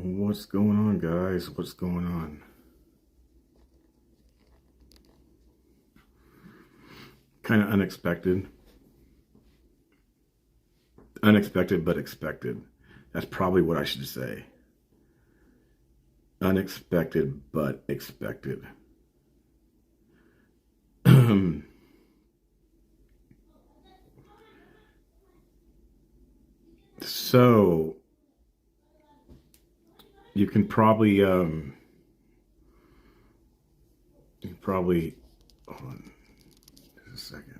What's going on, guys? What's going on? Kind of unexpected. Unexpected, but expected. That's probably what I should say. Unexpected, but expected. So, you can probably, hold on just a second.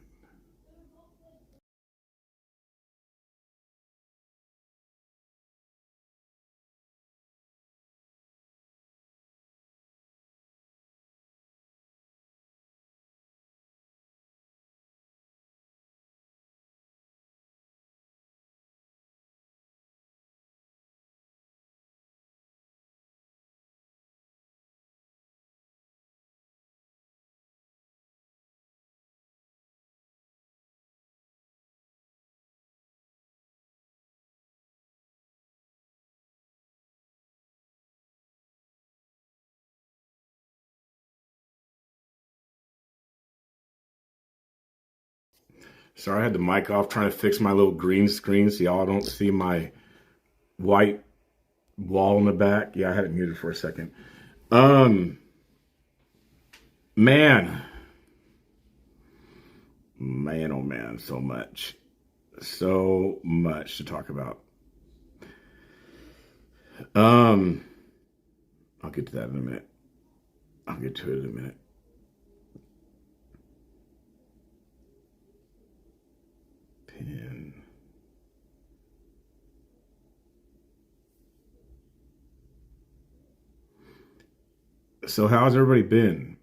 Sorry, I had the mic off trying to fix my little green screen so y'all don't see my white wall in the back. Yeah, I had it muted for a second. Um, man, man, oh man, so much to talk about. Um, I'll get to that in a minute. I'll get to it in a minute. Pin. So how's everybody been?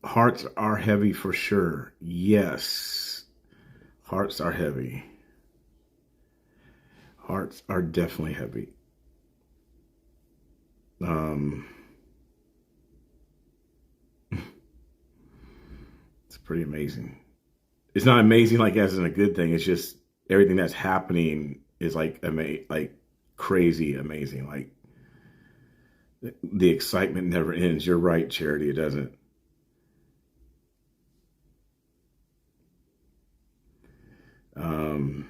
Hearts are heavy for sure. Yes, hearts are heavy. Hearts are definitely heavy. Um, it's pretty amazing. It's not amazing like as in a good thing. It's just everything that's happening is like like crazy amazing. Like the excitement never ends. You're right, Charity. It doesn't. Um,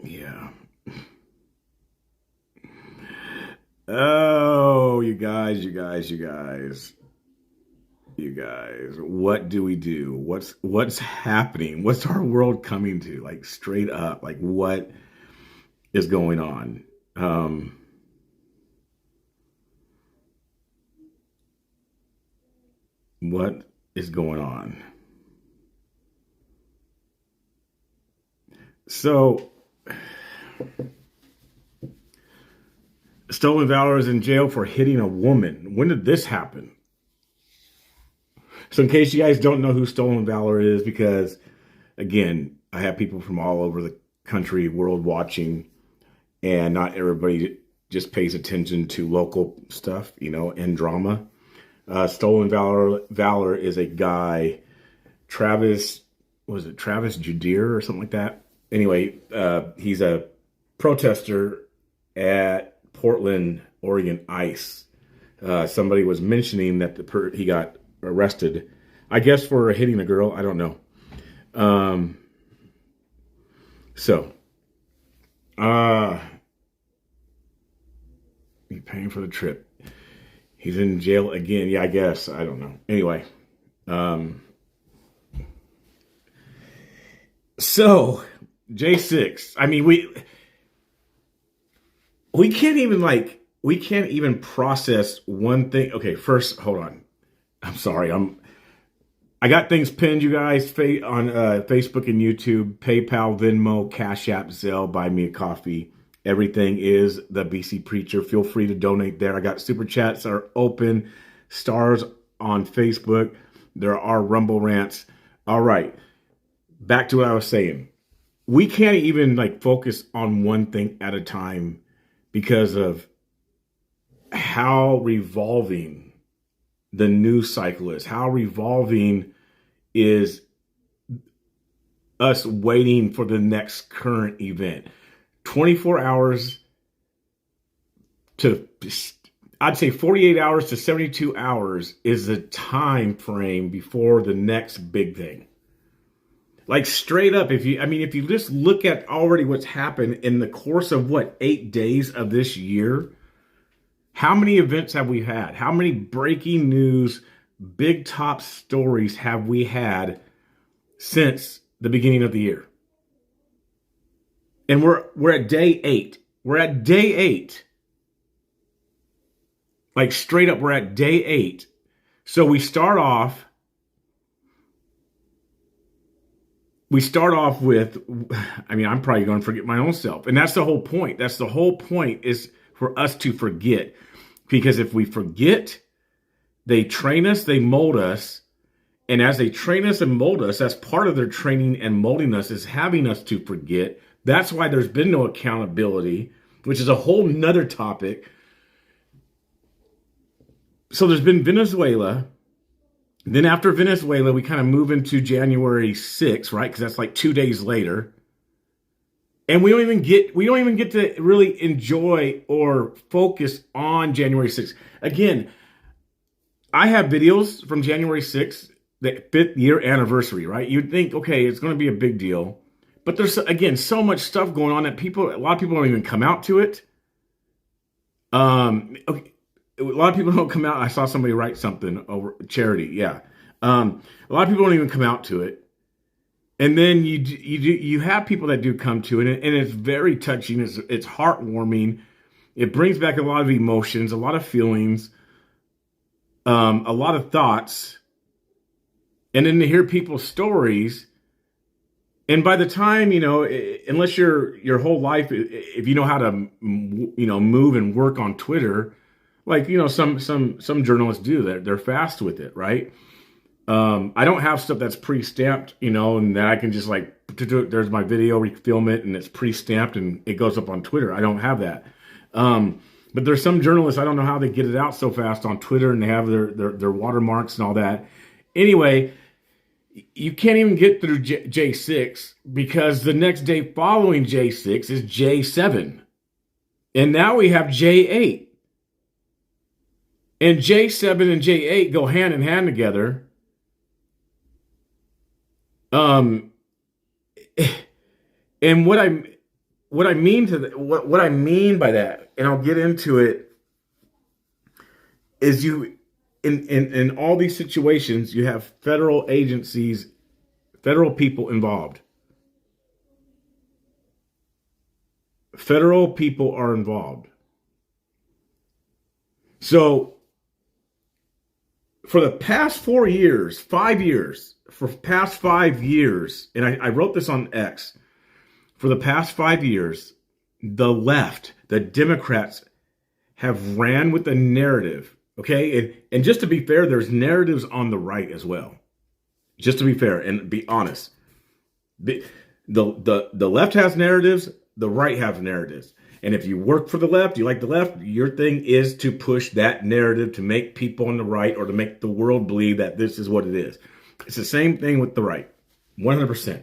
yeah. Oh, you guys. What do we do? What's happening? What's our world coming to? Like straight up, like what is going on? Um, what is going on? So, Stolen Valor is in jail for hitting a woman. When did this happen? So, in case you guys don't know who Stolen Valor is, because again, I have people from all over the country, world watching, and not everybody just pays attention to local stuff, and drama. Stolen Valor is a guy, Travis, was it Travis Judeer or something like that? Anyway, he's a protester at Portland, Oregon ICE. Somebody was mentioning that he got arrested, I guess for hitting a girl. I don't know. Um, so, he's paying for the trip. He's in jail again. Yeah, I guess. I don't know. Anyway, um, so J6. I mean, we can't even process one thing. Okay, first, hold on. I'm sorry. I got things pinned, you guys, on Facebook and YouTube, PayPal, Venmo, Cash App, Zelle, Buy Me a Coffee. Everything is the BC Preacher. Feel free to donate there. I got super chats are open, stars on Facebook. There are Rumble rants. All right, back to what I was saying. We can't even focus on one thing at a time because of how revolving the news cycle is, how revolving is us waiting for the next current event. 24 hours to, I'd say 48 hours to 72 hours is the time frame before the next big thing. Like straight up, if you just look at already what's happened in the course of 8 days of this year, how many events have we had? How many breaking news, big top stories have we had since the beginning of the year? And we're at day 8. We're at day 8. Like straight up, we're at day 8. So we start off with, I'm probably going to forget my own self. And that's the whole point. That's the whole point, is for us to forget. Because if we forget, they train us, they mold us. And as they train us and mold us, that's part of their training and molding us, is having us to forget. That's why there's been no accountability, which is a whole nother topic. So there's been Venezuela. Then after Venezuela, we kind of move into January 6th, right? Because that's like 2 days later. And we don't even get to really enjoy or focus on January 6th. Again, I have videos from January 6th, the 5th year anniversary, right? You'd think, okay, it's going to be a big deal. But there's, again, so much stuff going on that a lot of people don't even come out to it. Okay. A lot of people don't come out. I saw somebody write something over charity. Yeah. A lot of people don't even come out to it. And then you have people that do come to it, and it's very touching. It's heartwarming. It brings back a lot of emotions, a lot of feelings, a lot of thoughts. And then to hear people's stories. And by the time, unless your whole life, if you know how to, move and work on Twitter, like, some journalists do that. They're fast with it, right? I don't have stuff that's pre-stamped, and that I can just there's my video, we film it, and it's pre-stamped and it goes up on Twitter. I don't have that. But there's some journalists, I don't know how they get it out so fast on Twitter, and they have their watermarks and all that. Anyway, you can't even get through J6 because the next day following J6 is J7. And now we have J8. And J7 and J8 go hand in hand together. And what I mean by that, and I'll get into it, is in all these situations, you have federal agencies, federal people involved. Federal people are involved. So for the past 5 years, and I wrote this on X, for the past 5 years, the left, the Democrats, have ran with the narrative, okay? And just to be fair, there's narratives on the right as well. Just to be fair and be honest. The left has narratives, the right has narratives. And if you work for the left, you like the left, your thing is to push that narrative to make people on the right, or to make the world believe that this is what it is. It's the same thing with the right, 100%.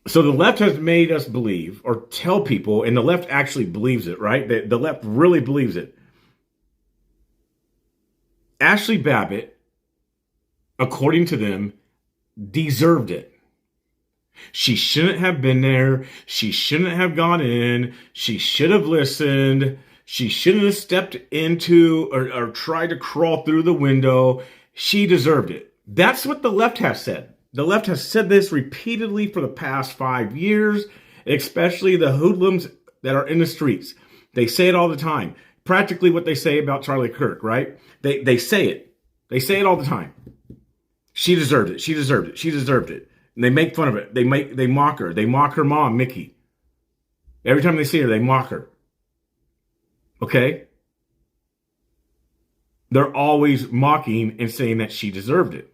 So the left has made us believe, or tell people, and the left actually believes it, right? The left really believes it. Ashley Babbitt, according to them, deserved it. She shouldn't have been there. She shouldn't have gone in. She should have listened. She shouldn't have stepped into or tried to crawl through the window. She deserved it. That's what the left has said. The left has said this repeatedly for the past 5 years, especially the hoodlums that are in the streets. They say it all the time. Practically what they say about Charlie Kirk, right? They say it. They say it all the time. She deserved it. She deserved it. She deserved it. And they make fun of it. They mock her. They mock her mom, Mickey. Every time they see her, they mock her. Okay? They're always mocking and saying that she deserved it.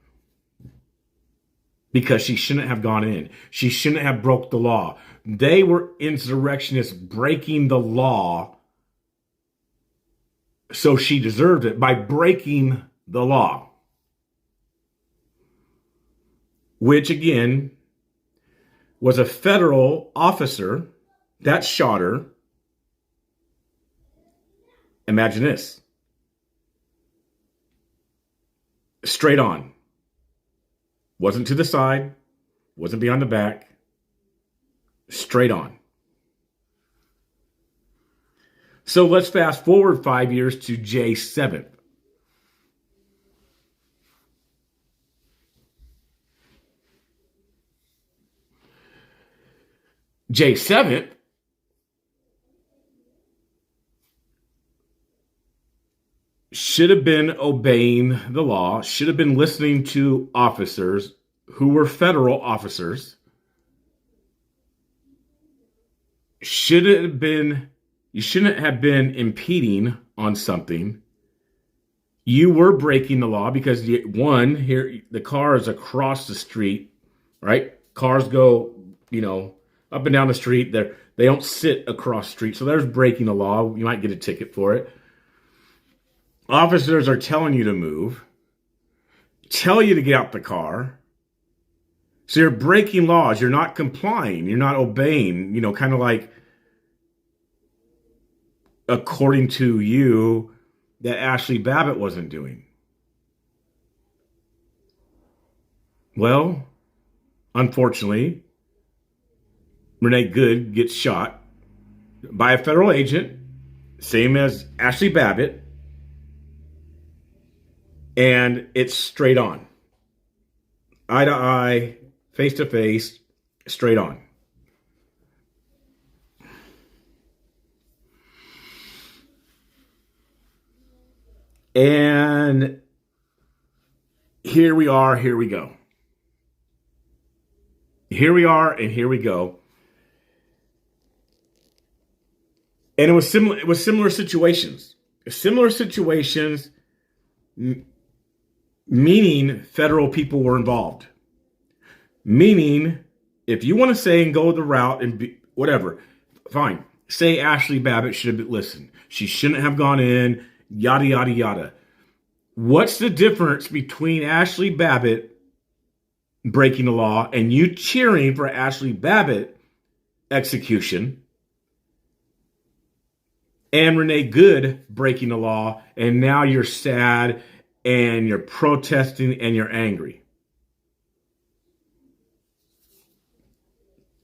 Because she shouldn't have gone in. She shouldn't have broke the law. They were insurrectionists breaking the law. So she deserved it by breaking the law. which again was a federal officer that shot her. Imagine this. Straight on. Wasn't to the side, wasn't behind the back. Straight on. So let's fast forward 5 years to J7th. J7th should have been obeying the law, should have been listening to officers who were federal officers. You shouldn't have been impeding on something. You were breaking the law because one, here the car is across the street, right? Cars go, up and down the street. They don't sit across the street. So there's breaking the law. You might get a ticket for it. Officers are telling you to move, tell you to get out the car. So you're breaking laws. You're not complying. You're not obeying, kind of like according to you that Ashley Babbitt wasn't doing. Well, unfortunately, Renee Good gets shot by a federal agent, same as Ashley Babbitt, and it's straight on. Eye to eye, face to face, straight on. And here we are, here we go. Here we are, and here we go. And it was similar situations. Similar situations, meaning federal people were involved. Meaning, if you want to say and go the route and be, whatever, fine. Say Ashley Babbitt should have listened. She shouldn't have gone in, yada, yada, yada. What's the difference between Ashley Babbitt breaking the law and you cheering for Ashley Babbitt execution and Renee Good breaking the law, and now you're sad and you're protesting and you're angry?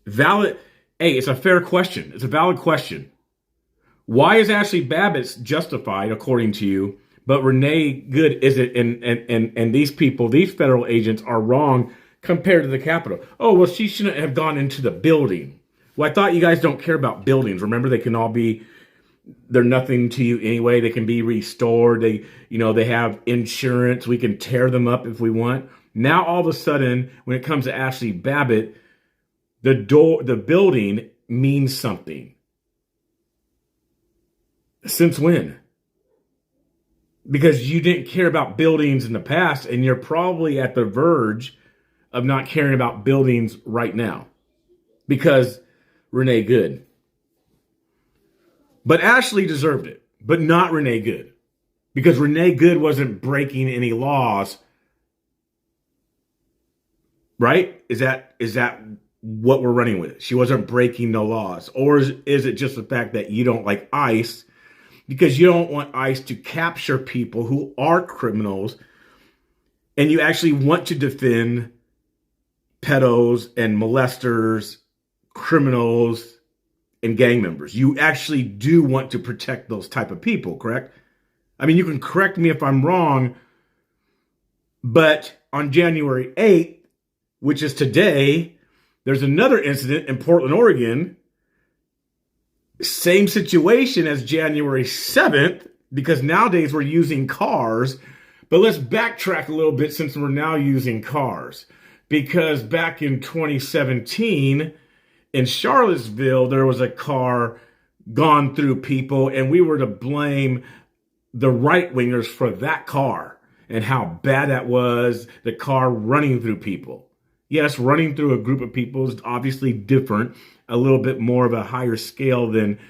Valid. Hey, it's a fair question. It's a valid question. Why is Ashley Babbitt justified according to you, but Renee Good isn't, and these people, these federal agents are wrong compared to the Capitol? Oh, well, she shouldn't have gone into the building. Well, I thought you guys don't care about buildings. Remember, they can all be, they're nothing to you anyway. They can be restored. They have insurance. We can tear them up if we want. Now, all of a sudden, when it comes to Ashley Babbitt, the building means something. Since when? Because you didn't care about buildings in the past, and you're probably at the verge of not caring about buildings right now because Renee Good. But Ashley deserved it, but not Renee Good, because Renee Good wasn't breaking any laws. Right? Is that what we're running with? She wasn't breaking no laws. Or is it just the fact that you don't like ICE because you don't want ICE to capture people who are criminals, and you actually want to defend pedos and molesters, criminals, and gang members? You actually do want to protect those type of people, correct? I mean, you can correct me if I'm wrong, but on January 8th, which is today, there's another incident in Portland, Oregon. Same situation as January 7th, because nowadays we're using cars. But let's backtrack a little bit since we're now using cars. Because back in 2017, in Charlottesville, there was a car gone through people, and we were to blame the right-wingers for that car and how bad that was, the car running through people. Yes, running through a group of people is obviously different, a little bit more of a higher scale than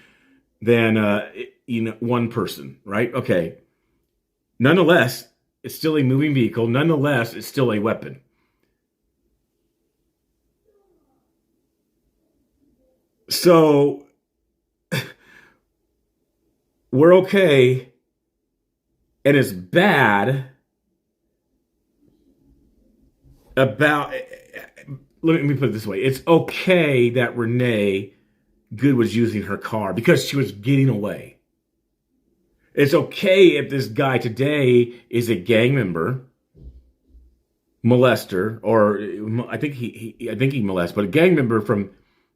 one person, right? Okay. Nonetheless, it's still a moving vehicle. Nonetheless, it's still a weapon. So we're okay, and it's bad about, let me put it this way. It's okay that Renee Good was using her car because she was getting away. It's okay if this guy today is a gang member, molester, or I think he molests, but a gang member from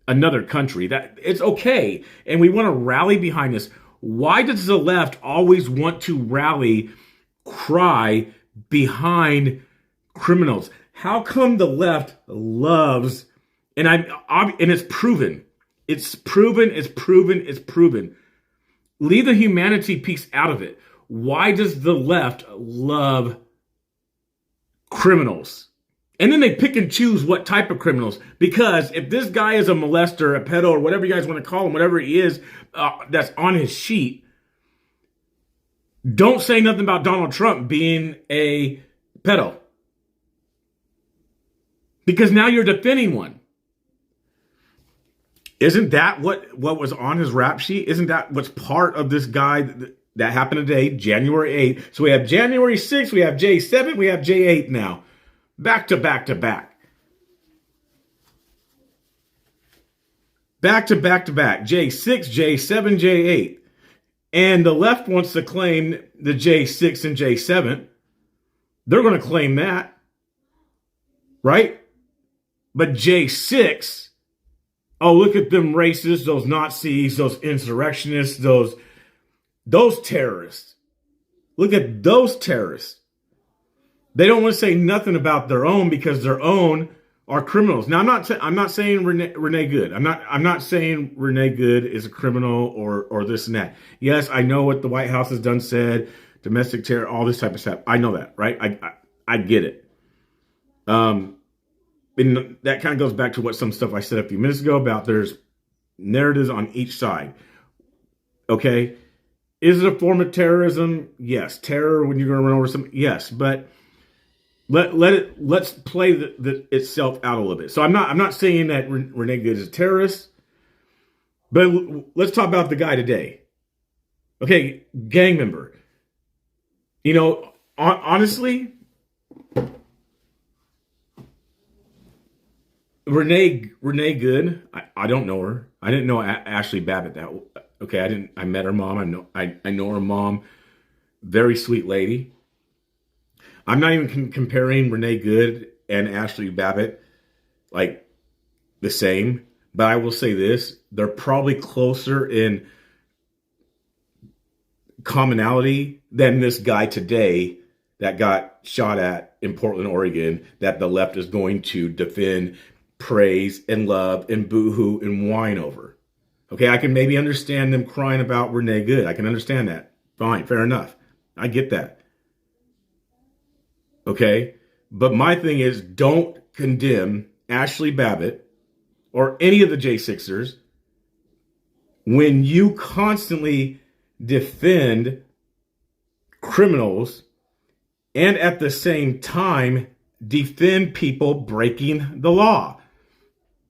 another country. That it's okay, and we want to rally behind this. Why does the left always want to rally, cry behind criminals? How come the left loves, and it's proven, it's proven, it's proven, it's proven. Leave the humanity piece out of it. Why does the left love criminals? And then they pick and choose what type of criminals. Because if this guy is a molester, a pedo, or whatever you guys want to call him, whatever he is, that's on his sheet, don't say nothing about Donald Trump being a pedo. Because now you're defending one. Isn't that what was on his rap sheet? Isn't that what's part of this guy that happened today, January 8th? So we have January 6th, we have J7, we have J8 now. Back to back to back. Back to back to back. J6, J7, J8. And the left wants to claim the J6 and J7. They're going to claim that. Right? But J6, oh, look at them racists, those Nazis, those insurrectionists, those terrorists. Look at those terrorists. They don't want to say nothing about their own because their own are criminals. Now, I'm not saying Renee Good. I'm not saying Renee Good is a criminal or this and that. Yes, I know what the White House has done, said, domestic terror, all this type of stuff. I know that, right? I get it. And that kind of goes back to what some stuff I said a few minutes ago about there's narratives on each side. Okay? Is it a form of terrorism? Yes. Terror when you're going to run over something? Yes. But let's play itself out a little bit. So I'm not saying that Renee Good is a terrorist, but let's talk about the guy today. Okay, gang member. You know, honestly, Renee Good. I don't know her. I didn't know Ashley Babbitt. I met her mom. I know her mom. Very sweet lady. I'm not even comparing Renee Good and Ashley Babbitt like the same, but I will say this. They're probably closer in commonality than this guy today that got shot at in Portland, Oregon, that the left is going to defend, praise, and love, and boo-hoo, and whine over. Okay, I can maybe understand them crying about Renee Good. I can understand that. Fine, fair enough. I get that. Okay, but my thing is, don't condemn Ashley Babbitt or any of the J6ers when you constantly defend criminals and at the same time defend people breaking the law.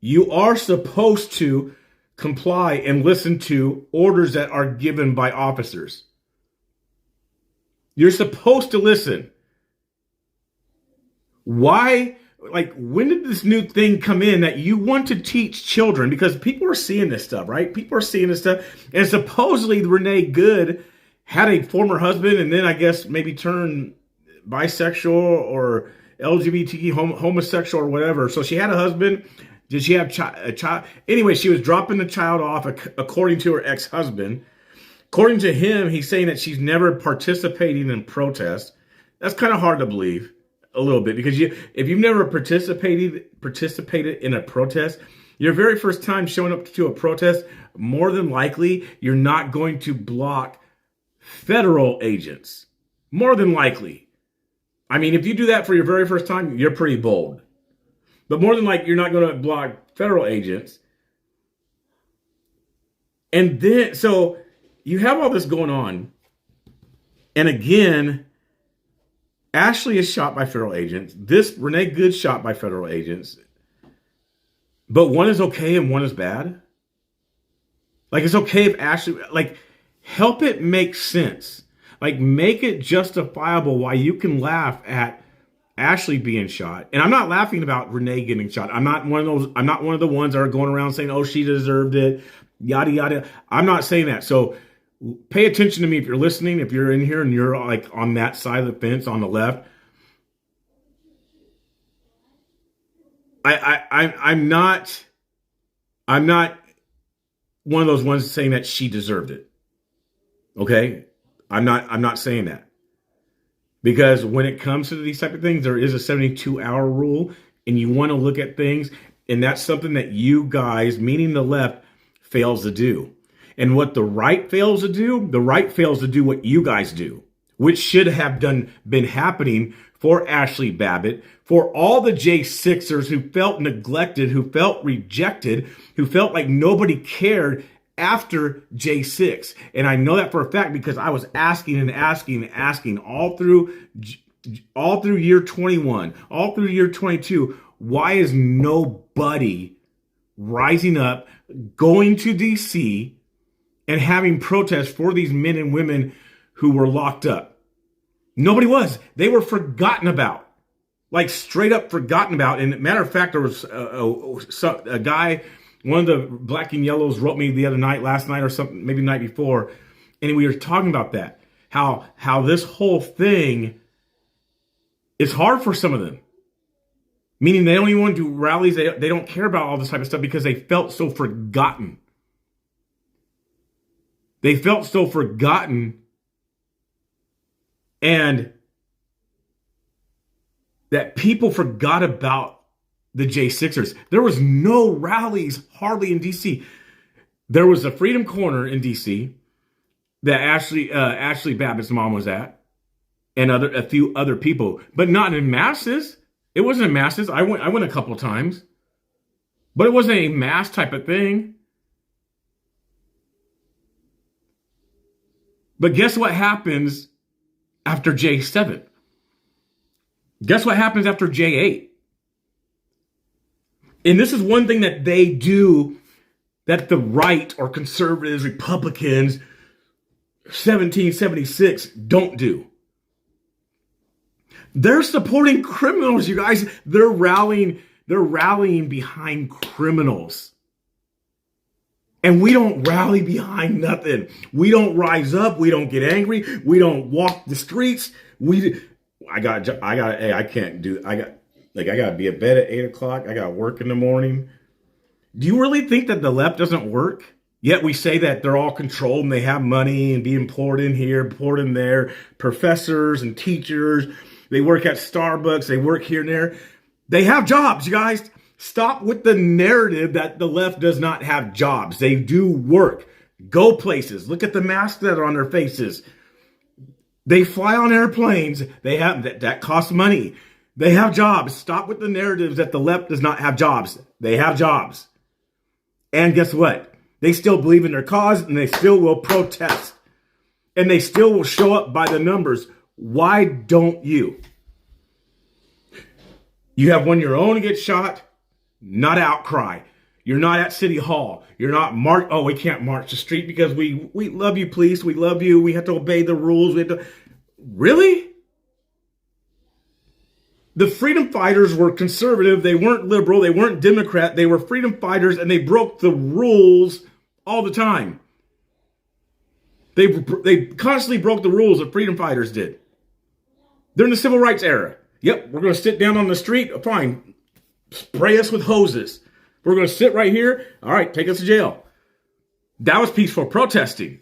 You are supposed to comply and listen to orders that are given by officers. You're supposed to listen. Why? Like, when did this new thing come in that you want to teach children? Because people are seeing this stuff, right? People are seeing this stuff. And supposedly Renee Good had a former husband and then I guess maybe turned bisexual or LGBT homosexual or whatever. So she had a husband. Did she have a child? Anyway, she was dropping the child off according to her ex-husband. According to him, he's saying that she's never participating in protests. That's kind of hard to believe. A little bit, because if you've never participated in a protest, your very first time showing up to a protest, more than likely you're not going to block federal agents. More than likely. I mean, if you do that for your very first time, you're pretty bold. But more than likely, you're not going to block federal agents. And then, so you have all this going on. And again, Ashley is shot by federal agents. This Renee Good shot by federal agents. But one is okay and one is bad. Like, it's okay if Ashley, like, help it make sense. Like, make it justifiable why you can laugh at Ashley being shot. And I'm not laughing about Renee getting shot. I'm not one of the ones that are going around saying, oh, she deserved it, yada, yada. I'm not saying that. So pay attention to me if you're listening, if you're in here and you're like on that side of the fence on the left. I'm not one of those ones saying that she deserved it. Okay? I'm not saying that. Because when it comes to these type of things, there is a 72-hour rule, and you want to look at things, and that's something that you guys, meaning the left, fails to do. And what the right fails to do, the right fails to do what you guys do, which should have been happening for Ashley Babbitt, for all the J6ers who felt neglected, who felt rejected, who felt like nobody cared after J6. And I know that for a fact because I was asking all through year 21, all through year 22, why is nobody rising up, going to DC and having protests for these men and women who were locked up? Nobody was. They were forgotten about. Like, straight up forgotten about. And matter of fact, there was a guy, one of the Black and Yellows wrote me last night or something, maybe the night before, and we were talking about that. How this whole thing is hard for some of them. Meaning they don't even want to do rallies. They don't care about all this type of stuff because they felt so forgotten. They felt so forgotten. And that people forgot about the J6ers. There was no rallies hardly in DC. There was a Freedom Corner in DC that Ashley Babbitt's mom was at, and a few other people, but not in masses. It wasn't in masses. I went a couple of times, but it wasn't a mass type of thing. But guess what happens after J7? Guess what happens after J8? And this is one thing that they do that the right or conservatives, Republicans, 1776 don't do. They're supporting criminals, you guys. They're rallying behind criminals. And we don't rally behind nothing. We don't rise up. We don't get angry. We don't walk the streets. I gotta be at bed at 8 o'clock. I gotta work in the morning. Do you really think that the left doesn't work? Yet we say that they're all controlled and they have money and being poured in here, poured in there. Professors and teachers, they work at Starbucks, they work here and there. They have jobs, you guys. Stop with the narrative that the left does not have jobs. They do work. Go places. Look at the masks that are on their faces. They fly on airplanes. They have that costs money. They have jobs. Stop with the narratives that the left does not have jobs. They have jobs. And guess what? They still believe in their cause and they still will protest. And they still will show up by the numbers. Why don't you? You have one of your own to get shot, not outcry. You're not at City Hall. You're not we can't march the street because we love you, police. We love you. We have to obey the rules. Really? The freedom fighters were conservative. They weren't liberal. They weren't Democrat. They were freedom fighters, and they broke the rules all the time. They constantly broke the rules. The freedom fighters did. During the civil rights era. Yep, we're going to sit down on the street. Fine. Spray us with hoses. We're going to sit right here. All right, take us to jail. That was peaceful protesting.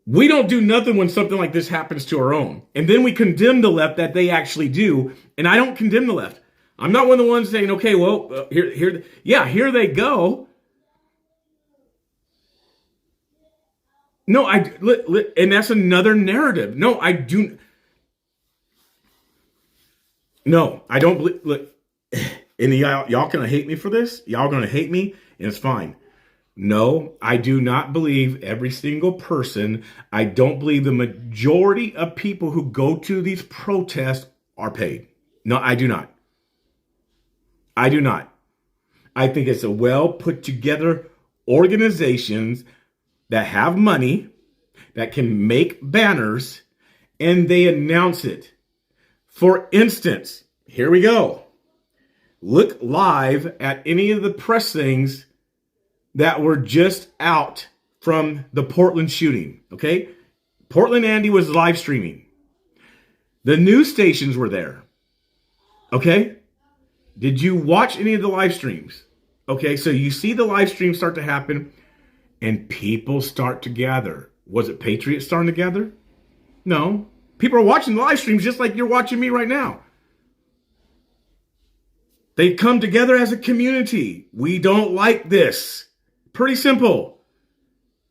We don't do nothing when something like this happens to our own. And then we condemn the left that they actually do. And I don't condemn the left. I'm not one of the ones saying, okay, well, here they go. No, and that's another narrative. No, I do. No, I don't believe. Look, and y'all gonna hate me for this. Y'all gonna hate me, and it's fine. No, I do not believe every single person. I don't believe the majority of people who go to these protests are paid. No, I do not. I do not. I think it's a well put together organizations that have money, that can make banners, and they announce it. For instance, here we go. Look live at any of the press things that were just out from the Portland shooting, okay? Portland Andy was live streaming. The news stations were there, okay? Did you watch any of the live streams? Okay, so you see the live stream start to happen and people start to gather. Was it Patriots starting to gather? No. People are watching the live streams just like you're watching me right now. They come together as a community. We don't like this. Pretty simple.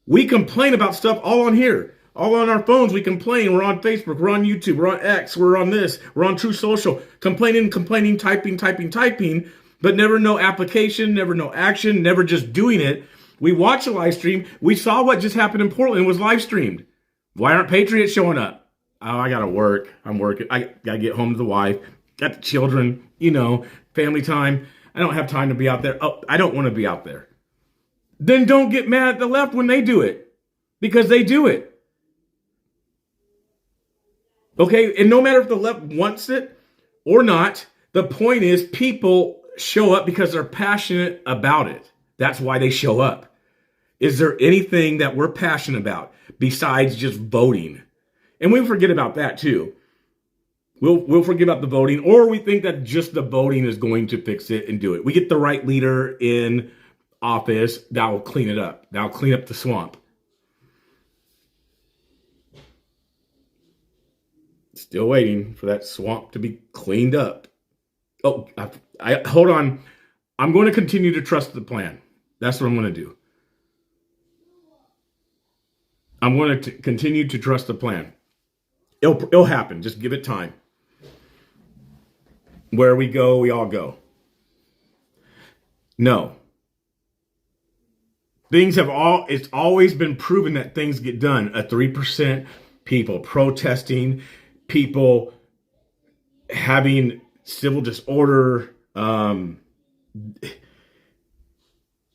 We complain about stuff all on here. All on our phones, we complain. We're on Facebook, we're on YouTube, we're on X, we're on this, we're on True Social. Complaining, typing, but never no application, never no action, never just doing it. We watch a live stream. We saw what just happened in Portland was live streamed. Why aren't Patriots showing up? Oh, I gotta work. I'm working. I gotta get home to the wife. Got the children, family time. I don't have time to be out there. Oh, I don't want to be out there. Then don't get mad at the left when they do it. Because they do it. Okay, and no matter if the left wants it or not, the point is people show up because they're passionate about it. That's why they show up. Is there anything that we're passionate about besides just voting? And we forget about that too. We'll forget about the voting, or we think that just the voting is going to fix it and do it. We get the right leader in office, that will clean it up. That'll clean up the swamp. Still waiting for that swamp to be cleaned up. Oh, hold on. I'm going to continue to trust the plan. That's what I'm going to do. I'm going to continue to trust the plan. It'll happen. Just give it time. Where we go, we all go. No. It's always been proven that things get done. A 3%, people protesting, people having civil disorder.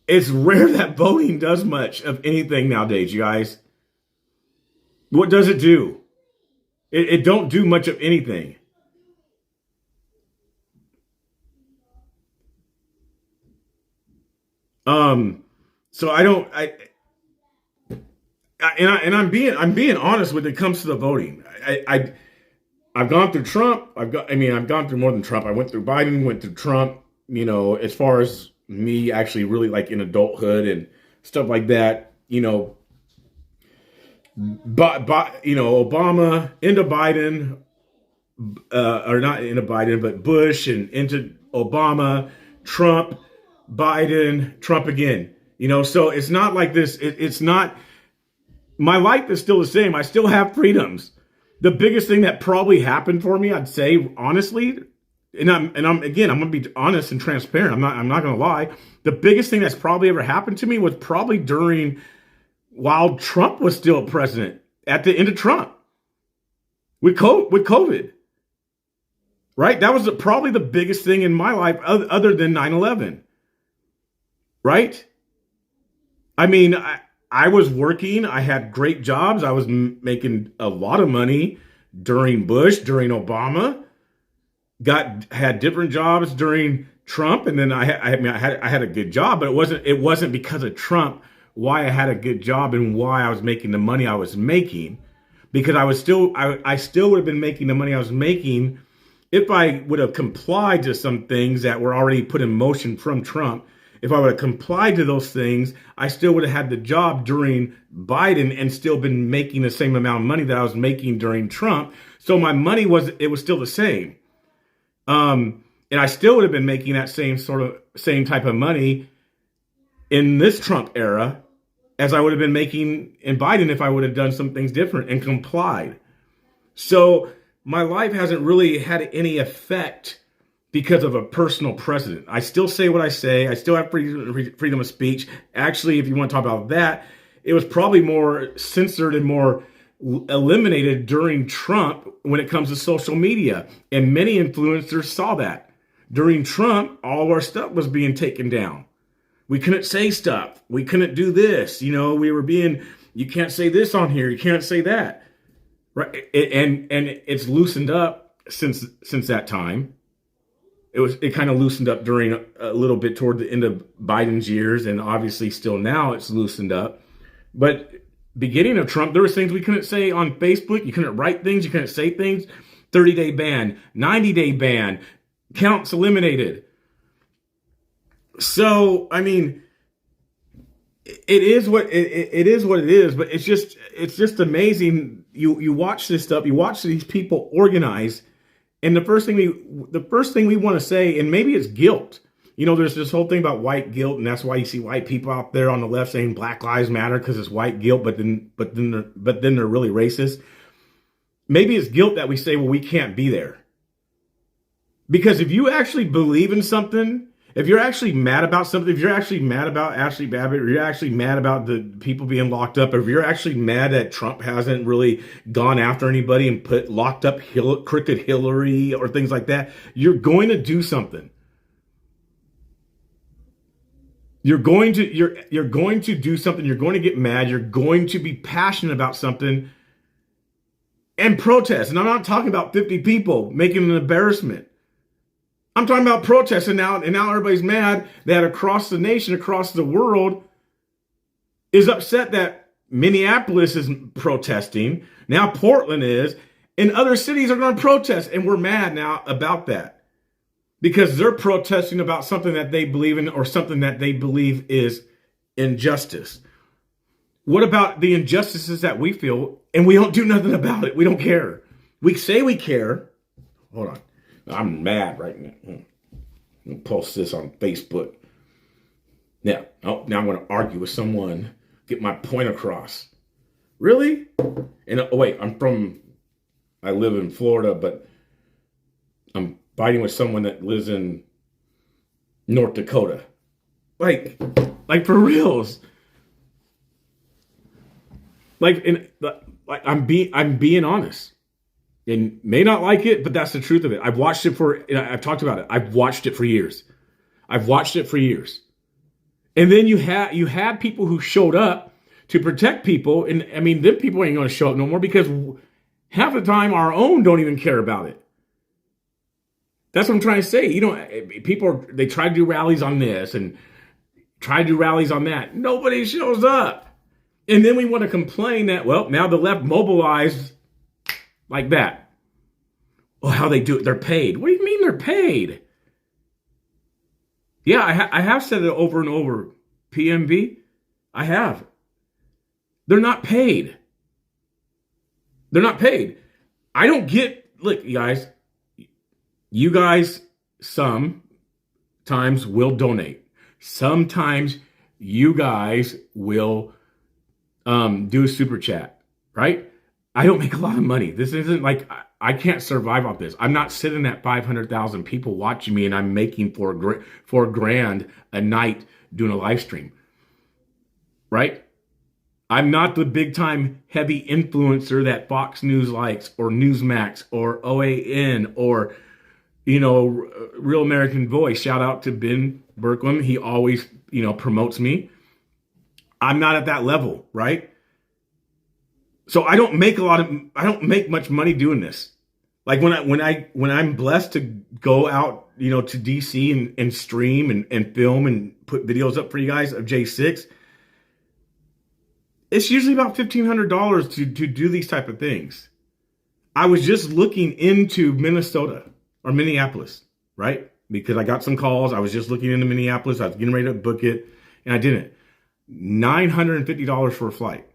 It's rare that voting does much of anything nowadays, you guys. What does it do? It don't do much of anything. So I'm being honest when it comes to the voting. I've gone through Trump. I've gone through more than Trump. I went through Biden, went through Trump, as far as me actually really like in adulthood and stuff like that, but Obama into Biden, or not into Biden, but Bush and into Obama, Trump, Biden, Trump again, so it's not like this. It's not, my life is still the same. I still have freedoms. The biggest thing that probably happened for me, I'd say, honestly, and I'm going to be honest and transparent. I'm not going to lie. The biggest thing that's probably ever happened to me was probably while Trump was still president, at the end of Trump, with COVID, right? That was probably the biggest thing in my life other than 9/11, right? I was working. I had great jobs. I was making a lot of money during Bush, during Obama. Had different jobs during Trump, and then I had a good job, but it wasn't because of Trump why I had a good job and why I was making the money I was making, because I still would have been making the money I was making if I would have complied to some things that were already put in motion from Trump. If I would have complied to those things, I still would have had the job during Biden and still been making the same amount of money that I was making during Trump. So my money was still the same. And I still would have been making that same type of money in this Trump era as I would have been making in Biden if I would have done some things different and complied. So my life hasn't really had any effect because of a personal precedent. I still say what I say. I still have freedom of speech. Actually, if you want to talk about that, it was probably more censored and more eliminated during Trump when it comes to social media. And many influencers saw that. During Trump, all of our stuff was being taken down. We couldn't say stuff. We couldn't do this. We were being, you can't say this on here. You can't say that. Right. And it's loosened up since that time. It kind of loosened up during a little bit toward the end of Biden's years. And obviously still now it's loosened up. But beginning of Trump, there was things we couldn't say on Facebook. You couldn't write things. You couldn't say things. 30-day ban, 90-day ban, counts eliminated. So, I mean, it is what it is, but it's just amazing. You watch this stuff, you watch these people organize, and the first thing we want to say, and maybe it's guilt. There's this whole thing about white guilt, and that's why you see white people out there on the left saying Black Lives Matter because it's white guilt, but then they're really racist. Maybe it's guilt that we say, well, we can't be there. Because if you actually believe in something, if you're actually mad about something, if you're actually mad about Ashley Babbitt, or you're actually mad about the people being locked up, or if you're actually mad that Trump hasn't really gone after anybody and locked up crooked Hillary or things like that, you're going to do something. You're going to do something. You're going to get mad. You're going to be passionate about something and protest. And I'm not talking about 50 people making an embarrassment. I'm talking about protests, and now everybody's mad that across the nation, across the world, is upset that Minneapolis is protesting. Now Portland is, and other cities are going to protest, and we're mad now about that because they're protesting about something that they believe in or something that they believe is injustice. What about the injustices that we feel, and we don't do nothing about it? We don't care. We say we care. Hold on. I'm mad right now. I'm going to post this on Facebook. Now I'm going to argue with someone, get my point across. Really? And wait, I live in Florida, but I'm fighting with someone that lives in North Dakota. Like for reals. I'm being honest. And may not like it, but that's the truth of it. I've watched it I've talked about it. I've watched it for years. And then you had people who showed up to protect people. And I mean, them people ain't going to show up no more because half the time our own don't even care about it. That's what I'm trying to say. They try to do rallies on this and try to do rallies on that. Nobody shows up. And then we want to complain that, well, now the left mobilized like that. Well, how they do it, they're paid. What do you mean they're paid? Yeah, I have said it over and over. PMV, I have. They're not paid. They're not paid. I don't get, look, you guys sometimes will donate. Sometimes you guys will do a super chat, right? I don't make a lot of money. This isn't like I can't survive off this. I'm not sitting at 500,000 people watching me and I'm making $4,000 a night doing a live stream, right? I'm not the big time heavy influencer that Fox News likes or Newsmax or OAN or, Real American Voice. Shout out to Ben Berkman. He always, promotes me. I'm not at that level, right? So I don't make much money doing this. Like when I'm blessed to go out, to DC and stream and film and put videos up for you guys of J6, it's usually about $1,500 to do these type of things. I was just looking into Minneapolis, right? Because I got some calls. I was just looking into Minneapolis. I was getting ready to book it and I didn't. $950 for a flight.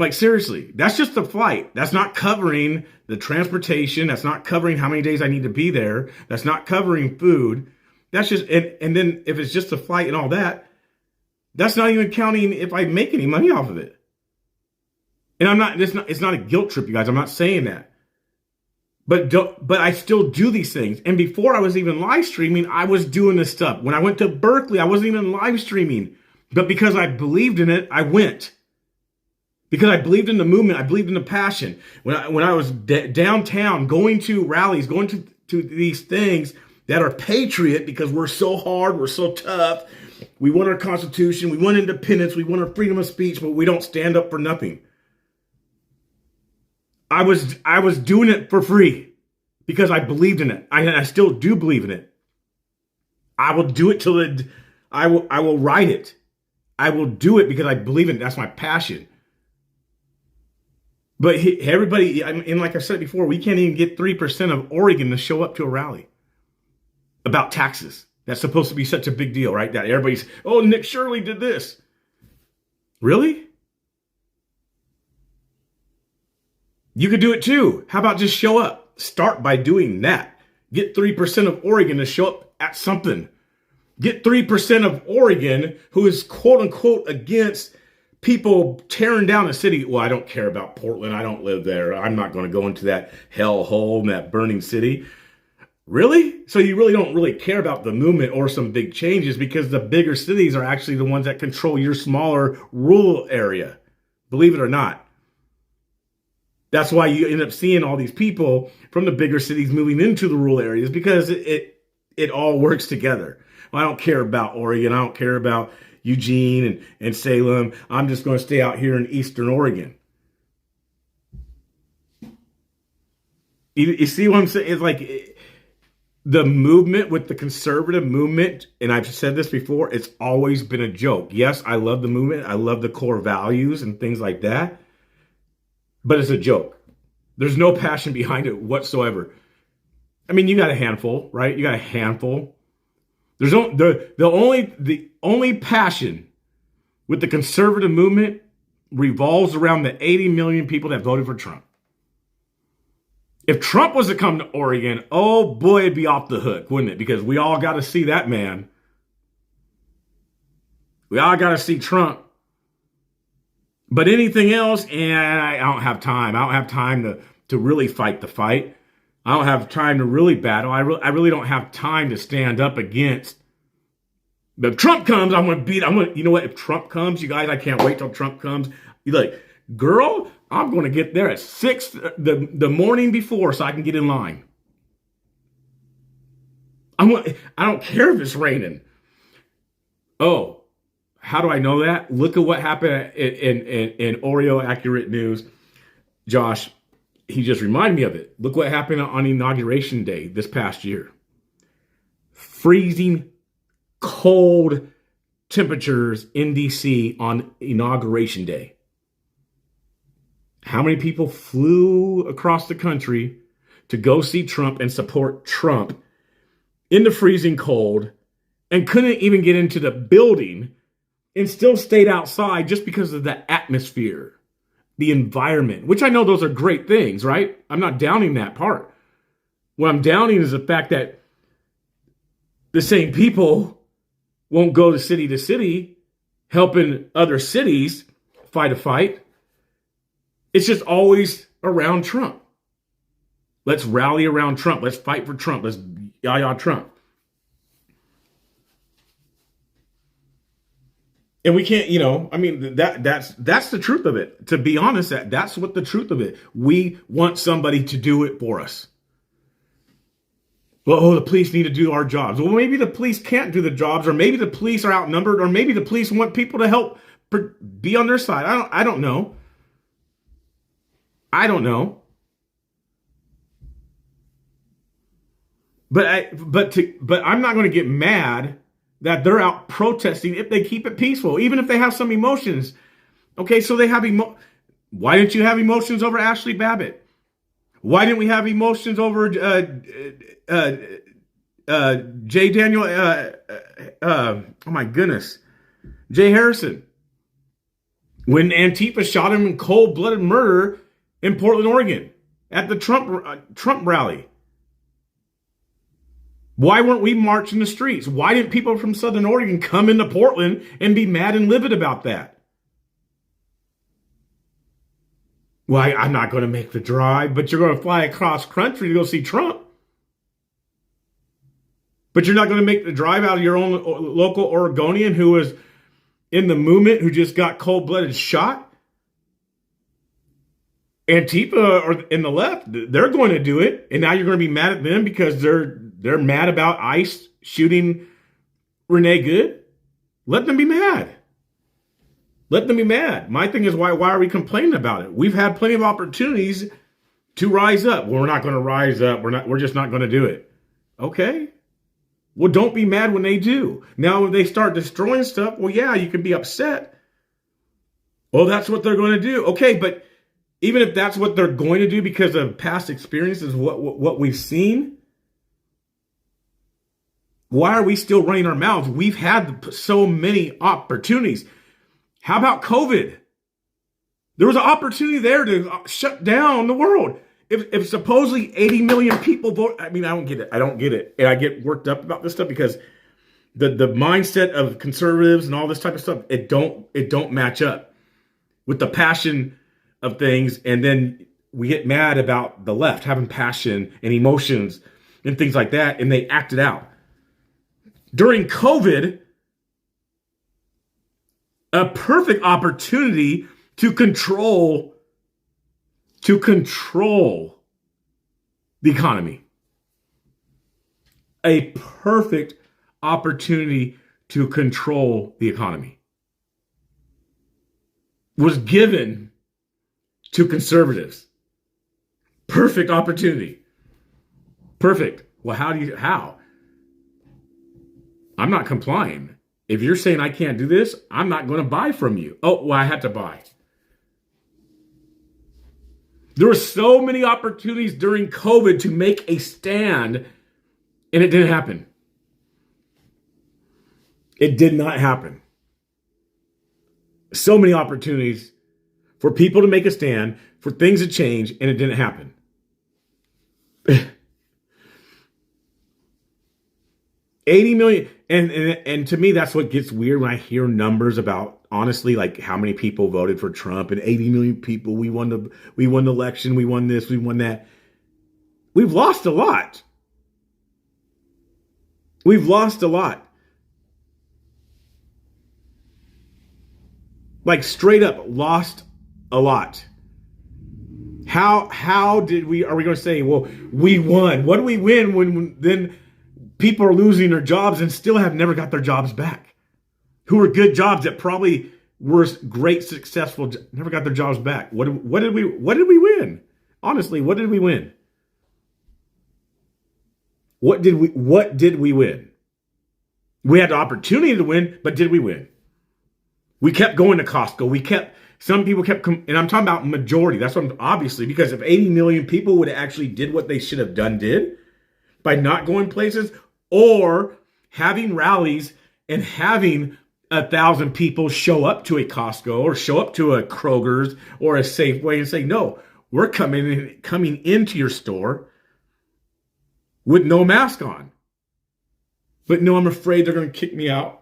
Like, seriously, that's just the flight. That's not covering the transportation. That's not covering how many days I need to be there. That's not covering food. That's just, and then if it's just the flight and all that, that's not even counting if I make any money off of it. And it's not a guilt trip, you guys. I'm not saying that. But I still do these things. And before I was even live streaming, I was doing this stuff. When I went to Berkeley, I wasn't even live streaming. But because I believed in it, I went. Because I believed in the movement, I believed in the passion. When I was downtown, going to rallies, going to these things, that are patriot because we're so hard, we're so tough. We want our Constitution, we want independence, we want our freedom of speech, but we don't stand up for nothing. I was doing it for free because I believed in it. I still do believe in it. I will do it till I will write it. I will do it because I believe in it. That's my passion. But everybody, and like I said before, we can't even get 3% of Oregon to show up to a rally about taxes. That's supposed to be such a big deal, right? That everybody's, oh, Nick Shirley did this. Really? You could do it too. How about just show up? Start by doing that. Get 3% of Oregon to show up at something. Get 3% of Oregon who is quote unquote against people tearing down a city. Well, I don't care about Portland. I don't live there. I'm not going to go into that hell hole in that burning city. Really? So you really don't really care about the movement or some big changes because the bigger cities are actually the ones that control your smaller rural area. Believe it or not. That's why you end up seeing all these people from the bigger cities moving into the rural areas because it all works together. I don't care about Oregon. I don't care about Eugene and Salem. I'm just going to stay out here in Eastern Oregon. You see what I'm saying? It's like the movement with the conservative movement, and I've said this before, it's always been a joke. Yes, I love the movement. I love the core values and things like that. But it's a joke. There's no passion behind it whatsoever. I mean, you got a handful, right? You got a handful. There's the only passion with the conservative movement revolves around the 80 million people that voted for Trump. If Trump was to come to Oregon, oh boy, it'd be off the hook, wouldn't it? Because we all got to see that man. We all got to see Trump. But anything else, I don't have time. I don't have time to really fight the fight. I don't have time to really battle. I really don't have time to stand up against. But if Trump comes, you know what? If Trump comes, you guys, I can't wait till Trump comes. You're like, girl, I'm going to get there at 6 the morning before so I can get in line. I don't care if it's raining. Oh, how do I know that? Look at what happened in Oreo Accurate News. Josh, he just reminded me of it. Look what happened on Inauguration Day this past year. Freezing cold temperatures in D.C. on Inauguration Day. How many people flew across the country to go see Trump and support Trump in the freezing cold and couldn't even get into the building and still stayed outside just because of the atmosphere, the environment, which I know those are great things, right? I'm not downing that part. What I'm downing is the fact that the same people won't go to city helping other cities fight a fight. It's just always around Trump. Let's rally around Trump. Let's fight for Trump. Let's yah Trump. And we can't, that's the truth of it. To be honest, that's what the truth of it. We want somebody to do it for us. Well, the police need to do our jobs. Well, maybe the police can't do the jobs, or maybe the police are outnumbered, or maybe the police want people to help be on their side. I don't know. I don't know. But I'm not going to get mad that they're out protesting if they keep it peaceful, even if they have some emotions. Okay, so they have why didn't you have emotions over Ashley Babbitt? Why didn't we have emotions over Jay Daniel? Oh my goodness, Jay Harrison. When Antifa shot him in cold-blooded murder in Portland, Oregon, at the Trump rally. Why weren't we marching the streets? Why didn't people from Southern Oregon come into Portland and be mad and livid about that? Why, I'm not going to make the drive, but you're going to fly across country to go see Trump. But you're not going to make the drive out of your own local Oregonian who was in the movement, who just got cold-blooded shot? Antifa or in the left, they're going to do it. And now you're going to be mad at them because they're mad about ICE shooting Renee Good. Let them be mad. Let them be mad. My thing is, why are we complaining about it? We've had plenty of opportunities to rise up. Well, we're not going to rise up. We're just not going to do it. Okay. Well, don't be mad when they do. Now, when they start destroying stuff, well, yeah, you can be upset. Well, that's what they're going to do. Okay, but even if that's what they're going to do because of past experiences, what we've seen, why are we still running our mouths? We've had so many opportunities. How about COVID? There was an opportunity there to shut down the world. If supposedly 80 million people vote, I mean, I don't get it. I don't get it. And I get worked up about this stuff because the mindset of conservatives and all this type of stuff, it don't match up with the passion of things. And then we get mad about the left having passion and emotions and things like that, and they act it out. During COVID, a perfect opportunity to control the economy. A perfect opportunity to control the economy was given to conservatives. Perfect opportunity. Perfect. Well, how? I'm not complying. If you're saying I can't do this, I'm not going to buy from you. Oh, well, I had to buy. There were so many opportunities during COVID to make a stand, and it didn't happen. It did not happen. So many opportunities for people to make a stand, for things to change, and it didn't happen. 80 million. And to me, that's what gets weird when I hear numbers about, honestly, like how many people voted for Trump and 80 million people. We won the election. We won this. We won that. We've lost a lot. We've lost a lot. Like straight up lost a lot. How did we, are we going to say, well, we won? What do we win when then people are losing their jobs and still have never got their jobs back? Who are good jobs that probably were great, successful, never got their jobs back. What did we win? Honestly, what did we win? What did we win? We had the opportunity to win, but did we win? We kept going to Costco. Some people kept, and I'm talking about majority. That's what obviously, because if 80 million people would have actually did what they should have did by not going places or having rallies and having 1,000 people show up to a Costco or show up to a Kroger's or a Safeway and say, no, we're coming into your store with no mask on. But no, I'm afraid they're going to kick me out.